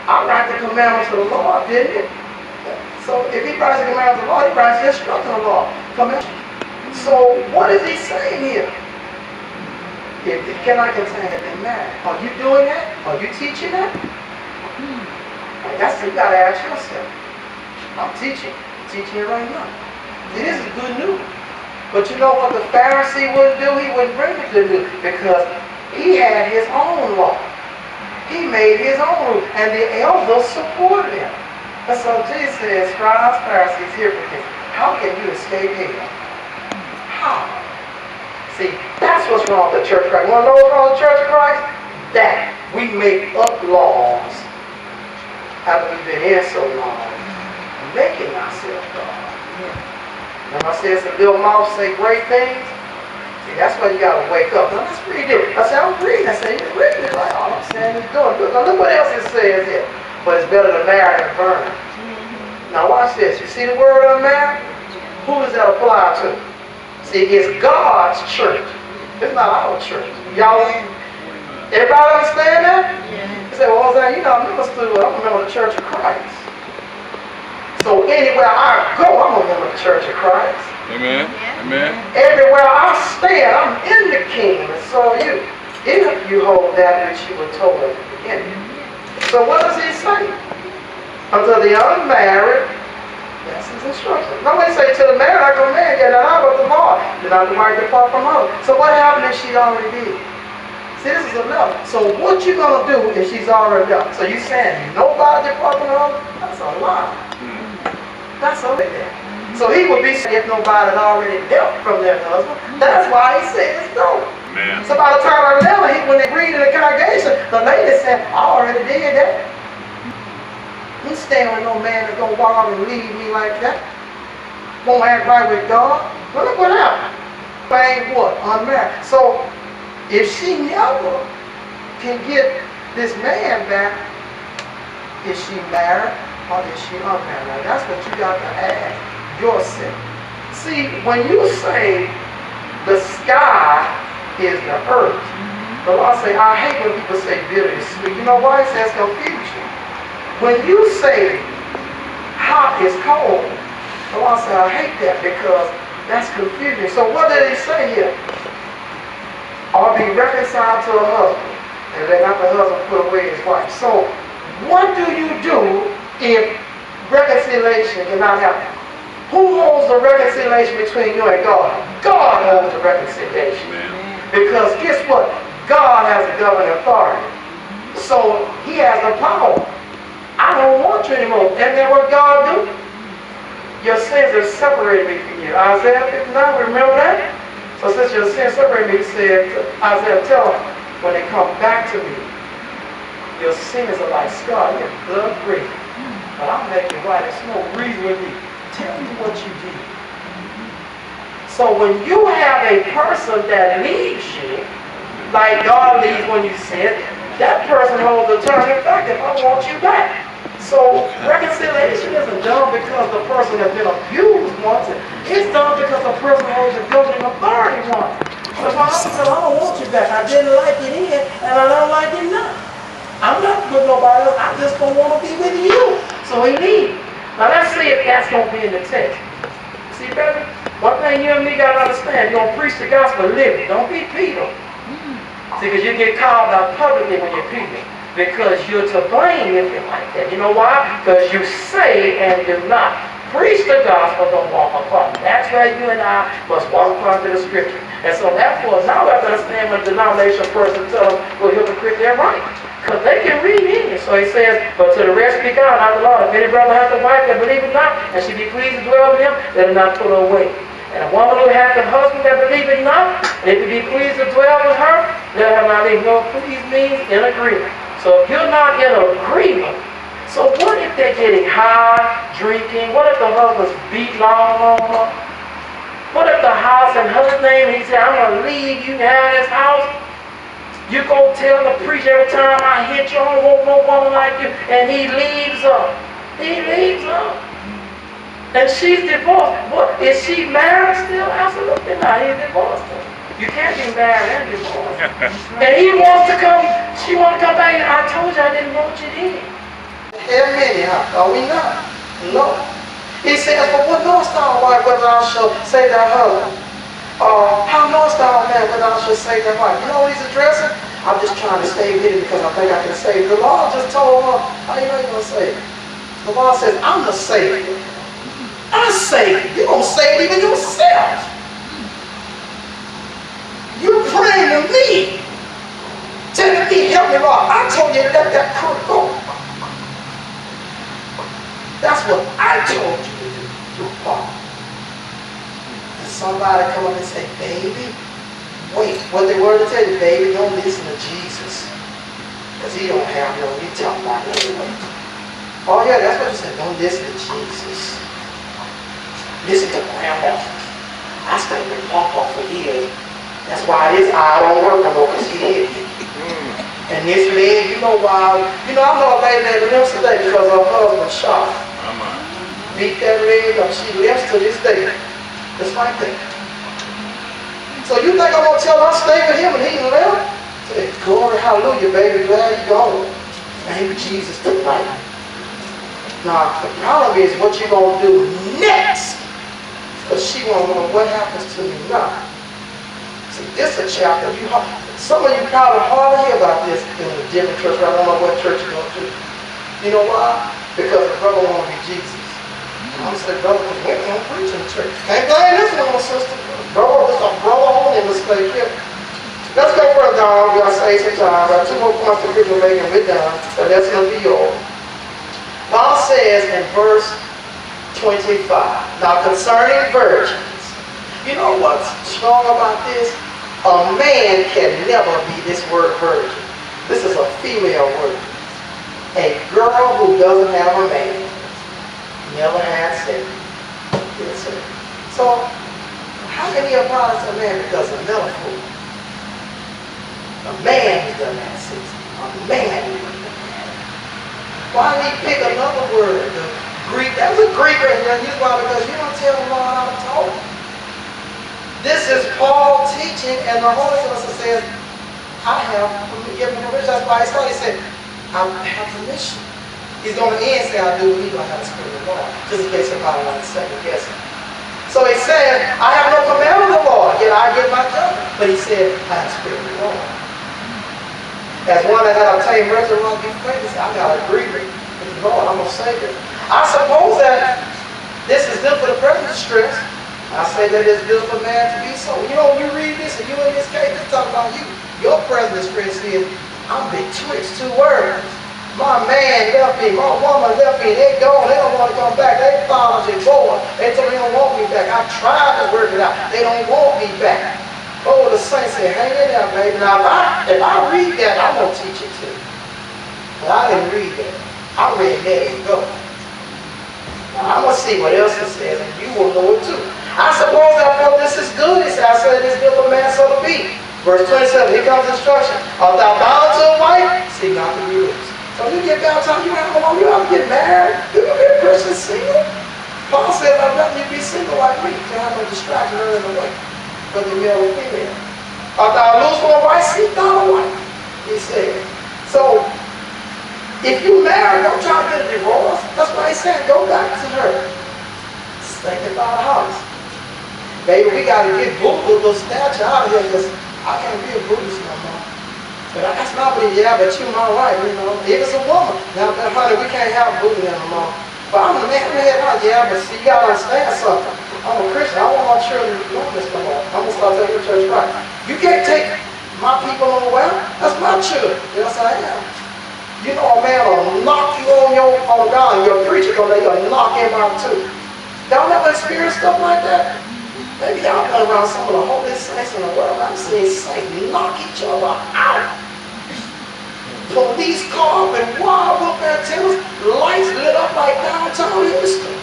I write the commandments of the Lord, didn't it? So if he writes the commandments of the law, he writes the instruction of the law. So what is he saying here? If it cannot contain it, then marry. Are you doing that? Are you teaching that? That's what you got to ask yourself. I'm teaching it right now. This is good news. But you know what the Pharisee wouldn't do? He wouldn't bring the good news because he had his own law. He made his own rules, and the elders supported him. And so Jesus says, scribes, Pharisees, hypocrites, how can you escape hell? How? See, that's what's wrong with the Church of Christ. You want to know what's wrong with the Church of Christ? That. we make up laws after we've been in so long, making ourselves God. When I said some little mouth say great things, see, that's why you got to wake up. Now, let's read it. I said, I'm reading. I said, you're reading it. Like, all I'm saying is doing good. Now, look what else it says here. But it's better to marry than burn. Now, watch this. You see the word unmarried? Who does that apply to? See, it's God's church. It's not our church. Y'all, everybody understand that? You say, well, Ozan, you know, I'm a member of the Church of Christ. So anywhere I go, I'm a member of the Church of Christ. Amen. Amen. Everywhere I stand, I'm in the kingdom, and so are you. If you hold that which you were told at the beginning. So what does he say? Unto the unmarried, that's his instruction. Nobody say to the married, I go married, yet not I, but the Lord. Did not the wife depart from her. So what happened if she already did? See, this is enough. So what you gonna do if she's already done? So you saying nobody depart from her? That's a lie. That's over there. So he would be saying if nobody had already dealt from their husband. That's why he says no. Man. So by the time I remember, when they read in the congregation, the lady said, I already did that. You stand with no man that's gonna walk out and leave me like that. Won't act right with God. Well, look what happened. Ain't what? Unmarried. So if she never can get this man back, is she married or is she unmarried? Now, that's what you got to ask yourself. See, when you say the sky is the earth, the Lord say, I hate when people say bitter is sweet. You know why? It says confusion. When you say hot is cold, the Lord say, I hate that because that's confusing. So what did he say here? Or be reconciled to a husband, and let not the husband put away his wife. So what do you do if reconciliation cannot happen? Who holds the reconciliation between you and God? God holds the reconciliation. Because guess what? God has the governing authority. So he has the power. I don't want you anymore. Isn't that what God do? Your sins have separated me from you. Isaiah 59, remember that? So since your sins separate me, he said, Isaiah, tell them, when they come back to me, your sins are like scar, your blood breathing. But I'm making right, there's no reason with me. Tell me what you did. So when you have a person that leaves you, like God leaves when you sin, that person holds the term. In fact, if I want you back. So reconciliation isn't done because the person has been abused once. It's done because the person holds the governing authority once. So if I said, I don't want you back, I didn't like it in, and I don't like it now. I'm not with nobody else, I just don't want to be with you. So he leaves. Now let's see if that's going to be in the text. See, baby, one thing you and me got to understand, you're going to preach the gospel, live it. Don't be Peter. See, because you get called out publicly when you're Peter. Because you're to blame if you're like that. You know why? Because you say and do not. Preach the gospel, don't walk apart. That's where you and I must walk according to the scripture. And so therefore, now we have to understand when a denomination person tells them, well, hypocrite, they're right. Because they can read in it. So he says, but to the rest speak out, not the Lord. If any brother hath a wife that believeth not, and she be pleased to dwell with him, let him not put her away. And a woman who hath a husband that believeth not, and if he be pleased to dwell with her, let her not leave. No, please means in agreement. So if you're not in agreement, so what if they're getting high, drinking? What if the husband's beating all on her? What if the house in her name, he said, I'm going to leave you now in this house? You go tell the preacher every time I hit you, I don't want no woman like you. And he leaves her. He leaves her. And she's divorced. What, is she married still? Absolutely not. He's divorced her. You can't be married and divorced. And he wants to come, she wants to come back, and I told you I didn't want you then. Amen. Are we not? No. He says, but what knowest thou, wife, whether thou shalt say thy husband? How knowest thou, man, whether thou shalt say thy wife? You know what he's addressing? I'm just trying to stay with it because I think I can save. The Lord just told her, how you know you're going to save? The Lord says, I'm the Savior. I save you. You're going to save even yourself. You're praying to me. Telling me, help me, Lord. I told you to let that crook go. That's what I told you to do. Your part. And somebody come up and say, baby, wait. What they were to tell you, baby, don't listen to Jesus. Because he don't have no, you talk about it anyway. Oh yeah, that's what you said. Don't listen to Jesus. Listen to grandma. I stayed with Papa for years. That's why this eye don't work no more, because he hit me. And this leg, you know why? You know, I know a lady that lives today because her husband shot her. Beat that leg up. She lives to this day. Just like that. So you think I'm going to tell her stay with him and he left? Say, glory, hallelujah, baby. Glad you gone. Name of Jesus tonight. Now, the problem is what you're going to do next. Because she won't know what happens to me now. See, this is a chapter. Some of you probably hardly hear about this in a different church. I don't know what church you're going to. You know why? Because the brother wants to be Jesus. I'm going to say, brother, because we don't preach in the church. Can't blame this one, sister. Brother, this is a brother only mistake here. Let's go further down. We're going to save some time. Got 2 more points to people making. We're done. But that's going to be yours. Paul says in verse 25, now concerning virgins, you know what's strong about this? A man can never be this word virgin. This is a female word. A girl who doesn't have a man never had sex. Yes, sir. So, how many of us a man that doesn't know fool? A man who doesn't have sex. A man who doesn't have sex. Why did he pick another word? The Greek. That was a Greek right there. He's why, because you don't tell the Lord how to talk. This is Paul teaching, and the Holy Ghost says, I have given permission. That's why he started. He said, I have permission. He's going to end and say, I do believe I have the Spirit of the Lord. Just in case somebody wants to second guess it. So he said, I have no command of the Lord, yet I give my judgment. But he said, I have the Spirit of the Lord. As one that had obtained mercy, I be famous. I got to agree with the Lord. I'm a Savior. I suppose that this is good for the present distress. I say that it's good for man to be so. You know, when you read this, and you in this case, it's talking about you. Your present distress is, I'm betwixt 2 words. My man left me, my woman left me, they gone, they don't want to come back. They filed a divorce. They told me they don't want me back. I tried to work it out. They don't want me back. Oh, the saints say, hang in there, baby. Now, if I read that, I'm going to teach it to you. But I didn't read that. I read that and go. Now, I'm going to see what else it says, and you will know it too. I suppose therefore this is good. He said, I said it is good for man so to be. Verse 27, here comes instruction. Art thou bound to a wife? Seek not to be loose. So you get baptized, you have to get married. You can be a Christian single. Paul said, I'd rather you be single like me. You have no distraction in the way. Whether male or female. Art thou loose from a wife? Seek not a wife. He said. So, if you marry, don't try to get a divorce. That's why he said, go back to her. Sanctify the house. Baby, we got to get Buddha statue out of here because I can't be a Buddhist no more. But that's not what yeah, but you my wife, you know. If it's a woman. Now, honey, we can't have Buddha no more. But I'm a man, yeah, but see, you got to understand something. I'm a Christian. I want my children to know this no more. I'm going to start taking the church right. You can't take my people nowhere. That's my children. Yes, I am. You know a man will knock you on down, your preacher, because they're going to knock him out too. Y'all never experienced stuff like that? Maybe y'all been around some of the holiest saints in the world. I've seen saints knock each other out. Police car and wild whoop antennas, lights lit up like downtown Houston.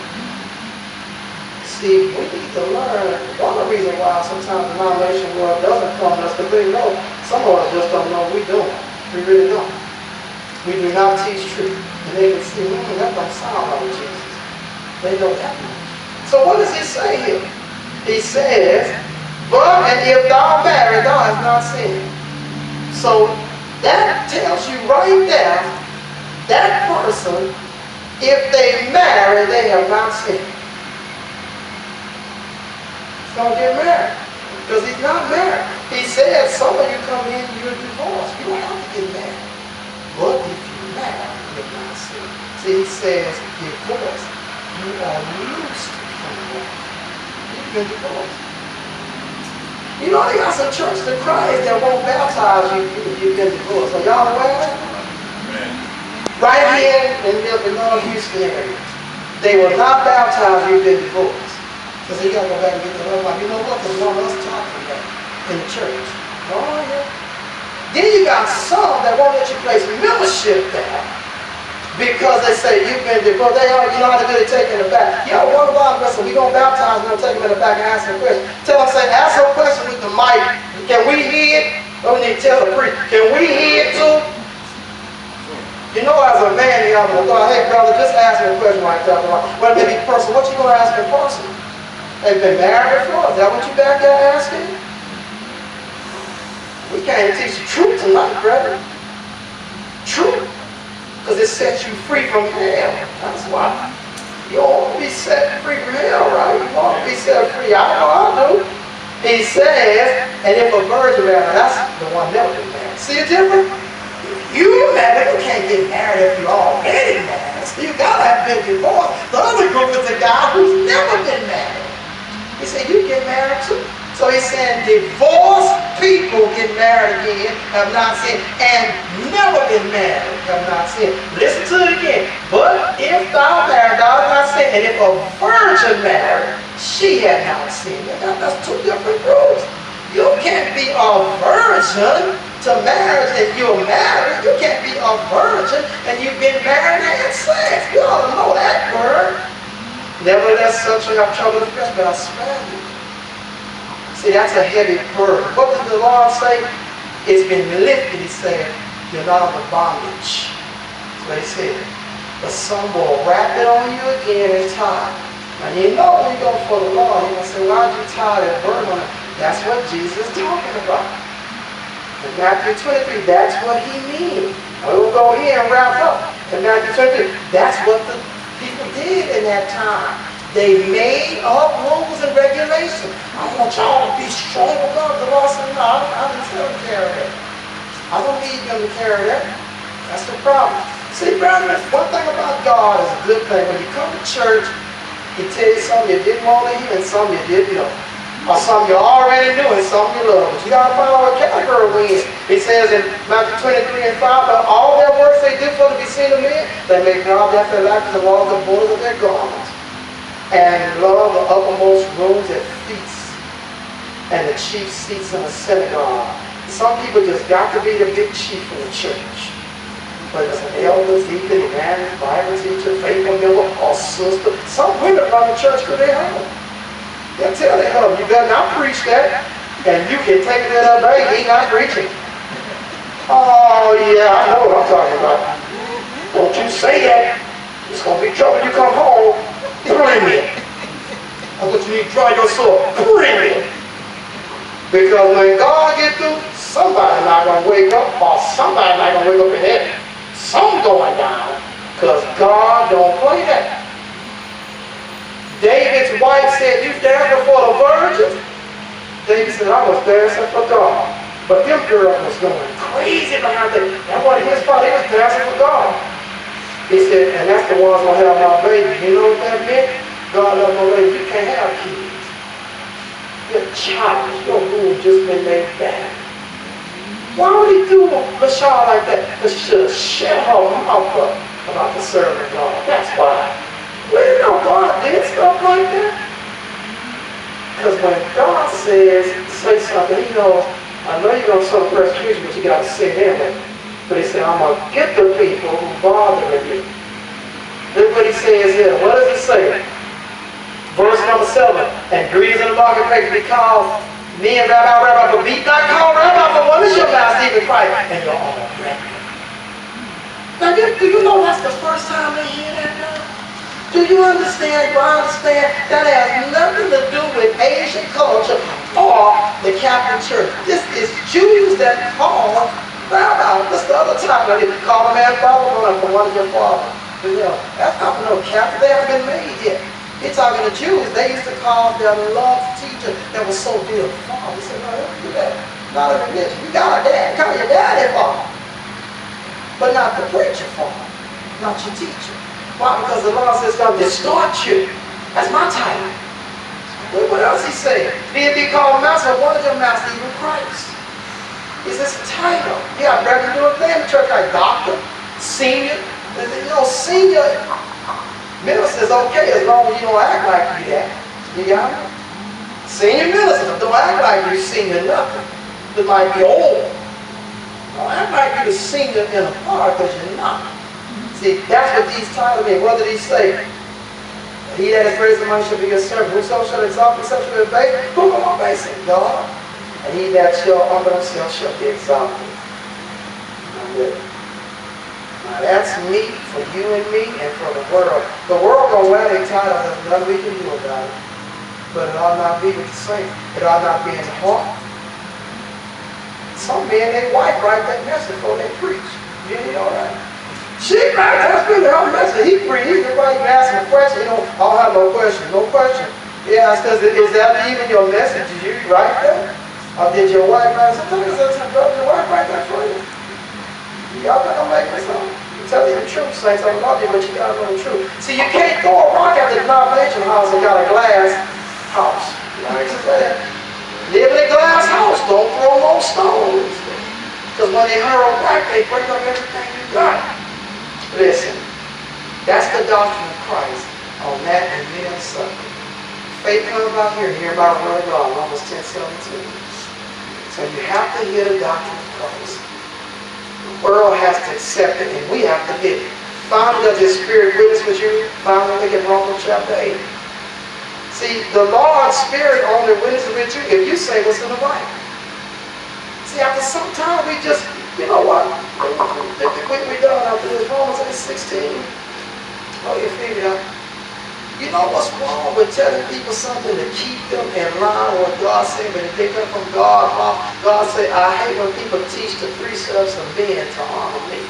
See, we need to learn. One of the reasons why sometimes the denomination world doesn't come to us, because they know, some of us just don't know what we're doing. We really don't. We do not teach truth. And they can see, that don't sound like Jesus. They know that much. So what does he say here? He says, but and if thou marry, thou hast not sinned. So that tells you right there, that person, if they marry, they have not sinned. He's going to get married. Because he's not married. He said, some of you come in, you're divorced. You don't have to get married. But if you marry, you have not sinned. See, he says, divorce. You are loosed from the wife. You've been divorced. You know, they got some churches in Christ that won't baptize you if you've been divorced. Are y'all aware of that? Right here in the North Houston area. They will not baptize you if you've been divorced. Because you got to go back and get the love life. You know what? There's one of us talking about in the church. Oh, yeah. Then you got some that won't let you place membership there because they say you've been divorced. They are, you know how to do it, take in the back. You know, one of our lessons, we're going to baptize, we're going to take them in the back and ask them a question. Tell them, say, ask them a question with the mic. Can we hear it? Or we need to tell the priest, can we hear it too? You know, as a man, you have to go, hey brother, just ask me a question right there. Well, maybe person, what you going to ask me person? They've been married before. Is that what you back there asking? We can't teach you truth tonight, brother. Truth. Because it sets you free from hell. That's why. You want to be set free from hell, right? You want to be set free. I know I do. He says, and if a virgin married, that's the one never been married. See it different? You married, you can't get married if you're already married. So you gotta have been divorced. The other group is a guy who's never been married. He said, you get married too. So he's saying divorced people get married again, have not sinned, and never been married, have not sinned. Listen to it again. But if thou married, thou hast not sinned, and if a virgin married, she had not sinned. That's two different groups. You can't be a virgin to marriage and you're married. You can't be a virgin and you've been married and had sex. You ought to know that word. Nevertheless, such shall have trouble with flesh, but I spare you. See, that's a heavy burden. What does the Lord say? It's been lifted, he said. You're not under bondage. That's what he said. But some will wrap it on you again and tie. And you know when you go for the Lord, you're going to say, why did you tie that burden on it? That's what Jesus is talking about. In Matthew 23, that's what he means. We'll go here and wrap up. In Matthew 23, that's what the people did in that time. They made up rules and regulations. I want y'all to be strong about the law. So no, I don't tell them to carry that. I don't need them to carry that. That's the problem. See, brethren, one thing about God is a good thing. When you come to church, he tells you something you didn't want to hear and something you didn't know. Or something you already knew and something you love. But you got to find out what category we're in. It says in Matthew 23 and 5, that all their works they do for to be seen of men, they make God their phylacteries and all the borders of their garments. And love the uppermost rooms at feasts and the chief seats in the synagogue. Some people just got to be the big chief in the church. But it's an elder, deacon, evangelist, Bible teacher, faithful member, or sister. Some women run the church to their home. They'll tell their husband, you better not preach that. And you can take it to that baby, he's not preaching. Oh yeah, I know what I'm talking about. Don't you say that. It's going to be trouble when you come home. Bring it. That's what you need to draw your sword. Bring it. Because when God gets through, somebody's not going to wake up, or somebody's not going to wake up in heaven. Something's going down. Because God don't play that. David's wife said, you dance before the virgins? David said, I was dancing for God. But them girls was going crazy behind them. That wasn't his fault. He was dancing for God. He said, and that's the ones going to have my baby. You know what that meant? God love my baby. You can't have kids. You're a child. Your womb just been made bad. Why would he do a child like that? Because she should have shut her mouth up about the serving God. That's why. Well, you know God did stuff like that. Because when God says, say something, he knows, I know you're going to suffer persecution, but you got to say it anyway. But he said, I'm going to get the people who bother you. Look what he says here. What does it say? Verse number 7. And greetings in the marketplace be called me and Rabbi, but be not called Rabbi, for one is your master, even Christ, and your own Rabbi. Now, do you know that's the first time they hear that now? Do you understand? Do I understand? That has nothing to do with Asian culture or the Catholic Church. This is Jews that call Rabbi. What's the other time that if you call a man father, for one of your fathers? You know, that's not for no Catholic. They haven't been made yet. You're talking to Jews. They used to call their love teacher that was so dear father. They said, no, don't do that. Not a religion. You got a dad. Call your daddy father. But not the preacher father. Not your teacher. Why? Because the Lord says it's going to distort you. That's my title. Look what else he said. Be it be called master, one of your masters, even Christ. Is this a title? Yeah, brother, do a thing in the church like doctor, senior. You know, senior minister is okay as long as you don't act like you that. You got it? Senior minister, don't act like you're senior nothing. It might be old. Oh, that might be the senior in a bar because you're not. See, that's what these titles mean. What did he say? He that is greatest among you shall be your servant. Whoso shall exalt himself shall be abased. Who will abase him? God. And he that shall humble himself shall be exalted. Now that's me, for you and me, and for the world. The world gonna wear their titles. There's nothing we can do about it. But it ought not be with the saints. It ought not be in the heart. Some men, they wife write that message before they preach. You know that? She writes that her message. He preach. He's the right. You ask him a question. You know, I don't have no question. No question. Yeah, it's because is that even your message? Did you write that? Or did your wife write something? Your wife write that for you? Y'all not gonna make this up. I'm telling you the truth, saints. I love you, but you gotta know the truth. See, you can't throw a rock at the denomination house and got a glass house. Live in a glass house. Don't throw no stones. Because when they hurl back, they break up everything you got. Listen, that's the doctrine of Christ on that and many other subjects. Faith comes out here, hear about the word of God, Romans 10:17. So you have to hear the doctrine of Christ. The world has to accept it, and we have to live it. Finally, does His Spirit witness with you? Finally, look at Romans chapter 8. See, the Lord's Spirit only witnesses with you if you say what's in the Bible. See, after some time, we just, you know what? We done after this. Romans 8:16. Oh, you figure out. You know what's wrong with telling people something to keep them in line with what God said, but if they come from God's mouth, God said, I hate when people teach the precepts of men to honor me.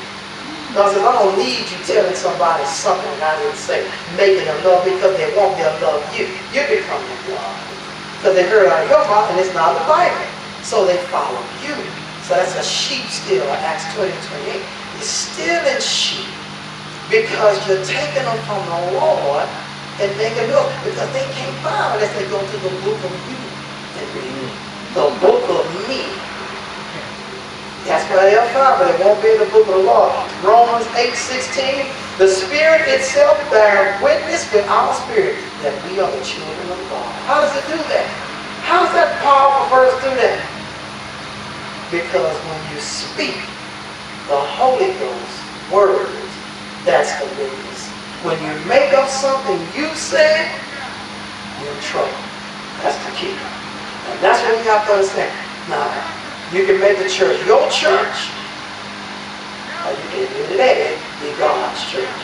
God says, I don't need you telling somebody something I didn't say, making them love because they want them to love you. You become their God. Because they heard out of your mouth and it's not the Bible. So they follow you. So that's a sheep stealer, Acts 20:28. You're stealing sheep because you're taking them from the Lord and making them up because they can't find unless they go to the book of you and read the book of me. That's where they'll find, but it won't be in the book of the law. Romans 8:16, the Spirit itself bears witness with our spirit that we are the children of God. How does it do that? How does that powerful verse do that? Because when you speak the Holy Ghost words, that's the witness. When you make up something you said, you're in trouble. That's the key. And that's what we have to understand. Now, you can make the church your church, or you can let it be God's church.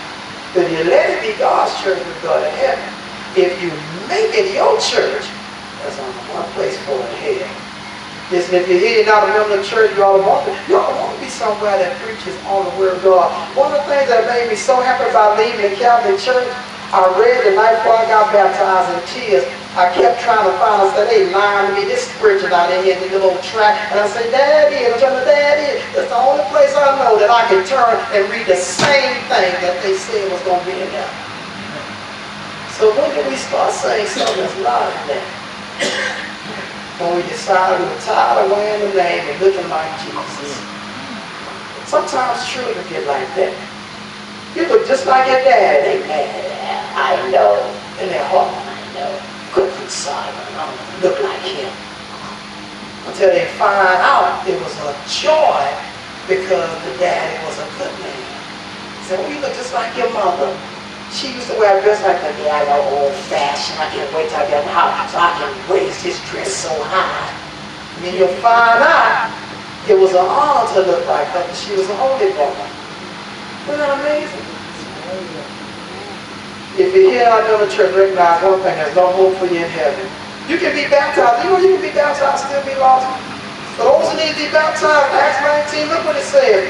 If you let it be God's church, we go to heaven. If you make it your church, there's only one place for it, hell. Listen, if you're here, you're not a member of the church, you ought to want to be somewhere that preaches on the word of God. One of the things that made me so happy about leaving the Catholic Church, I read the night before I got baptized in tears. I kept trying to find, I said, they lying to me, this scripture out in here, the little track. And I said, Daddy, I'm trying to, Daddy, that's the only place I know that I can turn and read the same thing that they said was going to be in there. So when did we start saying something that's not in there? When we decided we were tired of wearing the name and looking like Jesus. Sometimes children get like that. You look just like your dad. They mad. I know. In their heart, I know. Good inside. I don't look like him. Until they find out it was a joy because the daddy was a good man. So well, you look just like your mother. She used to wear a dress like that. Yeah, I know, old-fashioned. I can't wait till I get in the house so I can raise this dress so high. And then you'll find out it was an honor to look like her because she was a holy woman. Isn't that amazing? If you're here out there in the church, recognize one thing, there's no hope for you in heaven. You can be baptized. You know you can be baptized and still be lost. But those who need to be baptized, Acts 19, look what it says.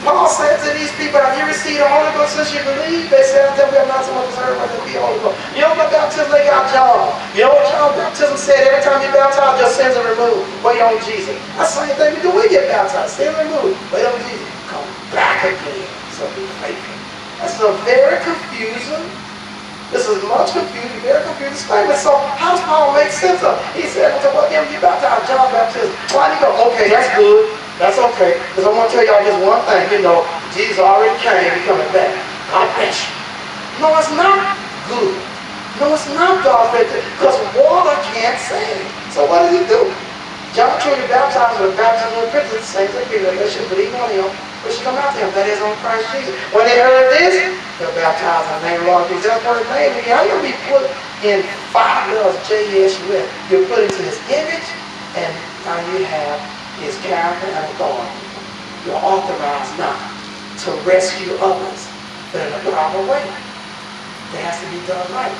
Paul said to these people, have you received the Holy Ghost since you believe? They said, until we have not so much as heard about the Holy Ghost. You know what baptism they got John? You know what John's baptism said? Every time you baptize, your sins are removed. Wait on Jesus. That's the same thing we do. We get baptized. Sins removed. Wait on Jesus. Come back again. So be faithful. That's a very confusing. This is much confusing, very confusing statement. So how does Paul make sense of it? He said, well, what him you baptized? John baptism. Why did he go? Okay, that's good. That's okay. Because I want to tell y'all just one thing. You know, Jesus already came. He's coming back. God bless you. No, it's not good. No, it's not God bless you. Because water can't save. So what does he do? John truly baptized with baptism of repentance, same thing, people that should believe on him, but should come after him, that is on Christ Jesus. When they heard this, they're baptized in the name of the Lord Jesus. That's what his name is. How you be put in 5 letters, J-E-S-U-S? You're put into his image, and now you have his character and authority. You're authorized now to rescue others, but in a proper way. It has to be done right.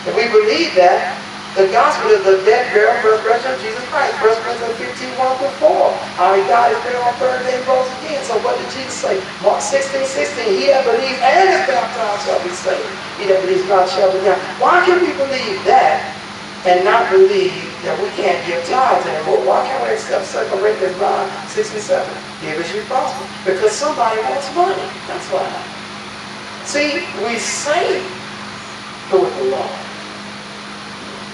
If we believe that, the gospel is the death, burial, resurrection of Jesus Christ. 1 Corinthians 15, 1-4. How he died, is buried on the 3rd day, and rose again. So what did Jesus say? Mark 16, 16. He that believes and is baptized shall be saved. He that believes not shall be damned. Why can we believe that and not believe that we can't give tithes anymore? Why can't we accept 2 Corinthians 9, 6 and 7? Give as you prosper. Because somebody wants money. That's why. See, we say do it the Lord.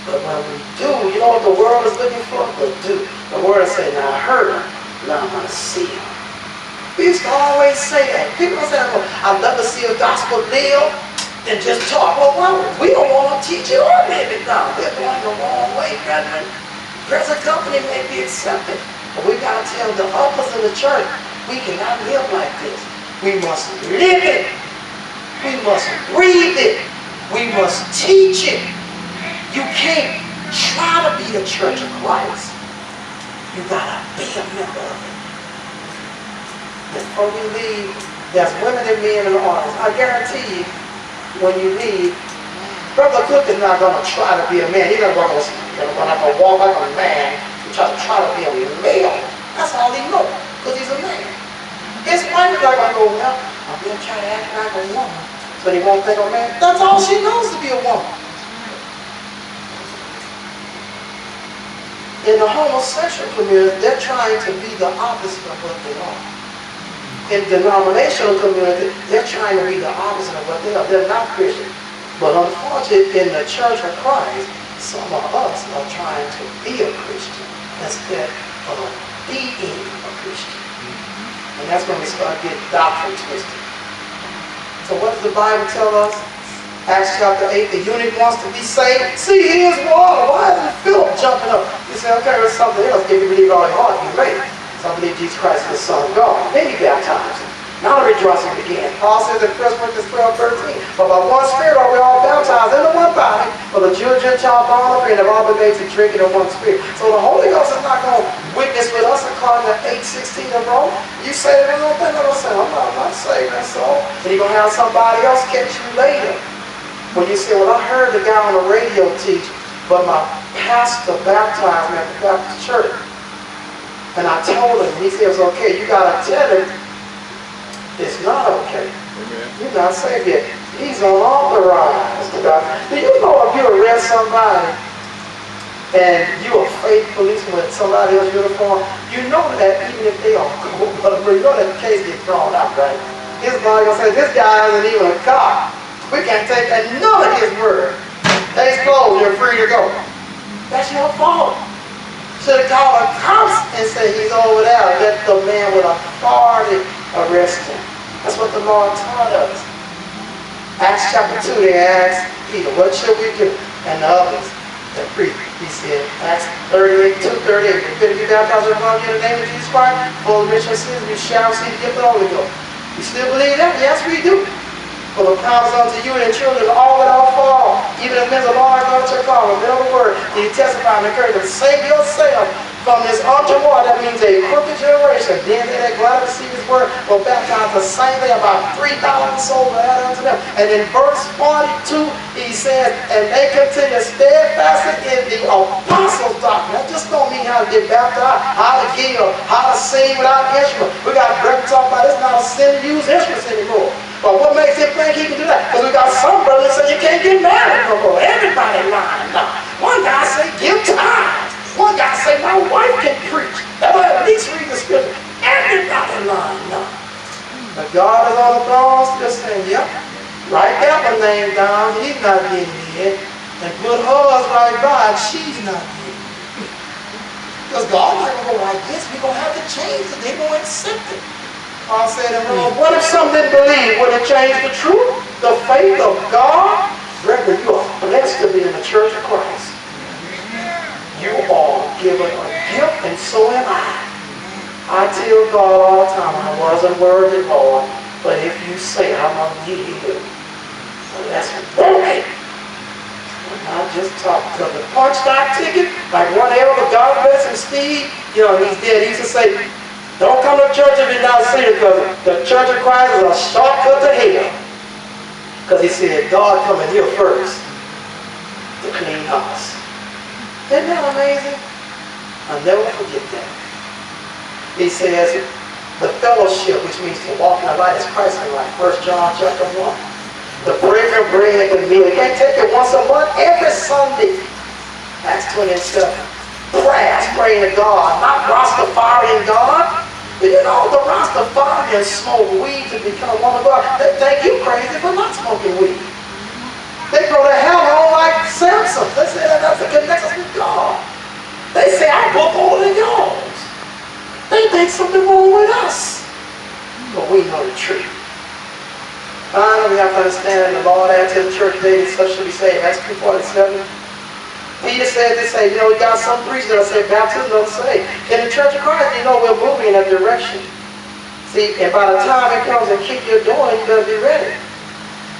But when we do, you know what the world is looking for? The do. The word says, now I heard him, now I'm going to see him. We used to always say that. People say, well, I'd love to see a gospel live and just talk. Well, why? We don't want to teach it or live it now. They're going the wrong way, brethren. Present company may be accepted, but we got to tell the others in the church, we cannot live like this. We must live it. We must breathe it. We must teach it. You can't try to be the church of Christ. You gotta be a member of it. Before we leave, there's women and men in the audience. I guarantee you, when you leave, Brother Cook is not gonna try to be a man. He's not gonna walk like a man and try to be a male. That's all he knows, because he's a man. His wife is not gonna go, well, I'm gonna try to act like a woman, so he won't think of a man. That's all she knows to be a woman. In the homosexual community, they're trying to be the opposite of what they are. In the denominational community, they're trying to be the opposite of what they are. They're not Christian. But unfortunately, in the church of Christ, some of us are trying to be a Christian instead of being a Christian. And that's when we start getting doctrine twisted. So what does the Bible tell us? Acts chapter 8, the eunuch wants to be saved. See, here's water. Why isn't Philip jumping up? He said, okay, there's something else. If you believe all your heart, you may. So I believe Jesus Christ is the Son of God. Then he baptized him. Now the rejoicing began. Paul says in 1 Corinthians 12, 13, but by one Spirit are we all baptized into one body, for the Jew and Gentile, bond of free, and have all been made to drink in one Spirit. So the Holy Ghost is not going to witness with us according to 8:16 of Rome. You say that little thing, I'm not saved, that's all. And you're going to have somebody else catch you later. When you say, well, I heard the guy on the radio teach, but my pastor baptized me at the Baptist church. And I told him, he says, okay, you got to tell him it's not okay. Amen. You're not saved yet. He's unauthorized. Do you know if you arrest somebody and you're a fake policeman with somebody else's uniform, you know that even if they are cool, you know that the case gets thrown out, right? His lawyer going to say, this guy isn't even a cop. We can't take none of his word. Case closed, you're free to go. That's your fault. Should have called the cops and said he's over there. Let the man with authority arrest him. That's what the Lord taught us. Acts chapter 2, they asked Peter, what should we do? And the others, the priest, he said, Acts 38, 2:38, repent and be baptized in the name of Jesus Christ, full of remission of sins, you shall receive the gift of the Holy Ghost. You still believe that? Yes, we do. For the promise unto you and children all without fall, even if men's a large number shall call, in other words, you testify and encourage them, save yourself from this untoward, that means a crooked generation. Then they that glad to receive his word will baptize the same day, about 3,000 souls were added unto them. And in verse 42, he says, and they continue steadfastly in the apostles' doctrine. That just don't mean how to get baptized, how to give, how to sing without instruments. We got to talk about it's not a sin to use instruments anymore. But what makes him think he can do that? Because we got some brothers that say you can't get married no more. Everybody lying now. One guy say give tithes. One guy say my wife can preach. That would at least read the scripture. Everybody lying now. But God is on the throne still saying, yep, write that one name down. He's not getting in. And put hers right by it. She's not getting in. Because God's not going to go like this. We're going to have to change it. They're going to accept it. Paul said in Rome, what if some didn't believe? Would it change the truth? The faith of God? Brethren, you are blessed to be in the church of Christ. You are given a gift and so am I. I tell God all the time, I wasn't worthy, Lord, but if you say I'm going to give you, well, that's right. I just talked to the punch stock ticket, like one elder, God bless him, Steve, you know, he's dead. He used to say, don't come to church if you're not saved, because the Church of Christ is a shortcut to hell. Because he said, God coming here first to clean house. Isn't that amazing? I'll never forget that. He says, the fellowship, which means to walk in the light as Christ in the light. 1 John chapter 1. The breaking of bread and meal. You can't take it once a month, every Sunday. Acts 27. Prayers, praying to God, not Rastafarian God. But you know, the Rastafarians smoke weed to become one of God. They think you crazy for not smoking weed. They go to hell on like Samson. They say that's a connection with God. They say I book older than yours. They think something wrong with us. But we know the truth. Finally, we have to understand the Lord added to the church daily, such should be saved. Acts 2:47. Peter said this, you know, we got some preachers that say baptism don't say. In the Church of Christ, you know we're moving in that direction. See, and by the time it comes and kick your door, you better be ready.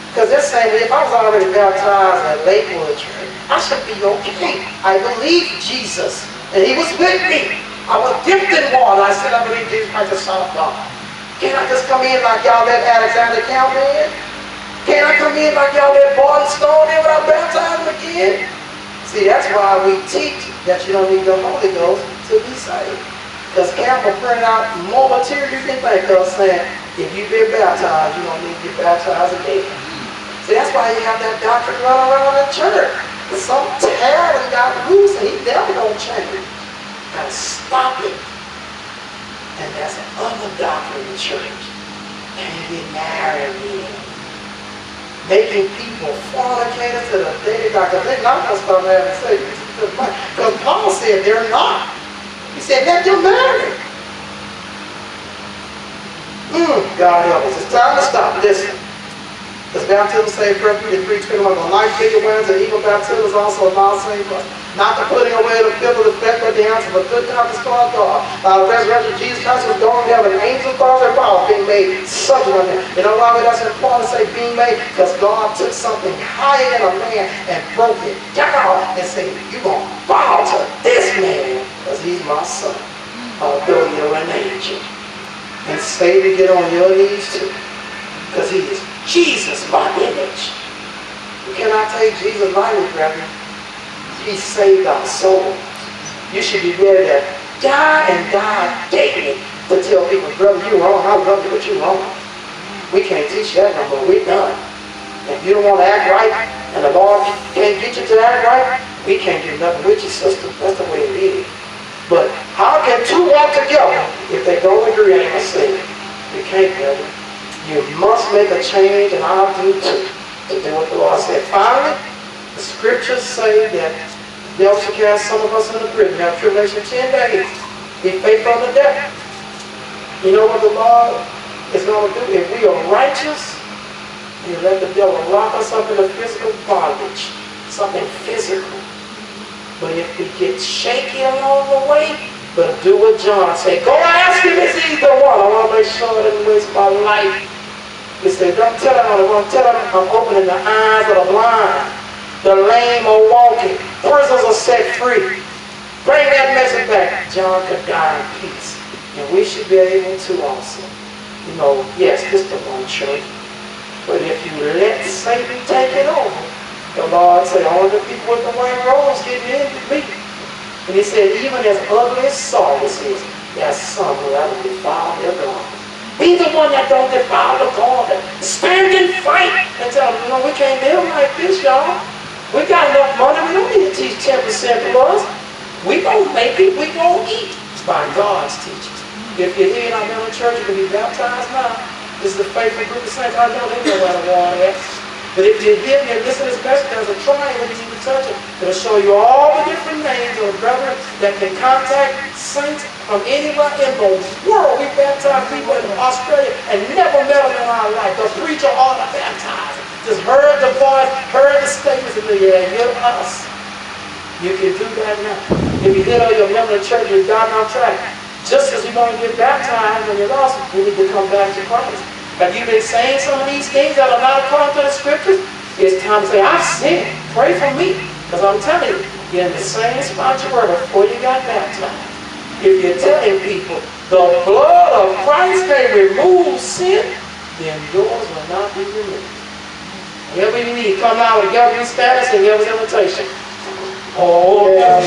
Because they're saying, if I was already baptized at Lakewood Church, I should be okay. I believe Jesus, and he was with me. I was dipped in water. I said, I believe Jesus Christ is the Son of God. Can't I just come in like y'all let Alexander count in? Can't I come in like y'all let Barton Stone in without baptizing again? See, that's why we teach that you don't need the Holy Ghost to be saved. Because Campbell printed out more material you can think of saying, if you've been baptized, you don't need to get baptized again. See, that's why you have that doctrine running around the church. Some terror got loose and he never gonna change. Gotta stop it. And that's another doctrine in the church. Can't get married again. Making people fornicators to the day doctor. They're not gonna start having sex. Because Paul said they're not. He said, let them marry. God help us. It's time to stop. Listen. Does baptism save first Peter 3:21? The life giving winds and evil baptism is also a law save us. Not the putting away the filth of the flesh, but the answer of a good conscience toward God. By the resurrection of Jesus Christ was gone to heaven. Angels, powers, and power being made subject unto him. You know why that's important to say being made? Because God took something higher than a man and broke it down and said, you're going to bow to this man because he's my son. Although you're an angel. And stay to get on your knees too. Because he is Jesus, my image. You cannot take Jesus lightly, brethren. He saved our souls. You should be ready to die and die daily to tell people, brother, you're wrong. I love you, but you're wrong. We can't teach that no more. We're done. If you don't want to act right and the Lord can't get you to act right, we can't do nothing with you, sister. That's the way it is. But how can two walk together if they don't agree on a sin? We can't, brother. You must make a change, and I'll do too, to do what the Lord said. Finally, the scriptures say that they'll cast some of us in the prison. Have tribulation 10 days. Be faithful unto death. You know what the Lord is going to do? If we are righteous, He let the devil lock us up in a physical bondage. Something physical. But if we get shaky along the way, but do what John said. Go ask him if he's the one. I want to make sure I didn't waste my life. He said, don't tell him, I'm opening the eyes of the blind. The lame are walking. Prisoners are set free. Bring that message back. John could die in peace. And we should be able to also. You know, yes, this is the one church. But if you let Satan take it over, the Lord said, only the people with the white robes get into me. And he said, even as ugly as Saulus is, there's some who haven't defiled their garment. Be the one that don't defile the garment. Stand and fight and tell them, you know, we can't live like this, y'all. We got enough money. We don't need to teach 10% plus. We gonna make it. We gonna eat by God's teaching. If you're here in our middle church, you can be baptized now. This is the faithful group of saints. I know they know where the water is. But if you're here and listen to this message, there's a triangle you need to touch it. It'll show you all the different names of brethren that can contact saints from anywhere in the world. We baptize people in Australia and never met them in our life. The preacher ought to baptize. Just heard the voice, heard the statements, and yeah, you're us. You can do that now. If you get out your member of the church, you've gotten off track. Just as you're going to get baptized when you're lost, you need to come back to Christ. Have you been saying some of these things that are not according to the scriptures? It's time to say, I've sinned. Pray for me. Because I'm telling you, you're in the same spot you were before you got baptized. If you're telling people the blood of Christ can remove sin, then yours will not be removed. Whatever you need, come now with government status and give us invitation. Oh, yeah.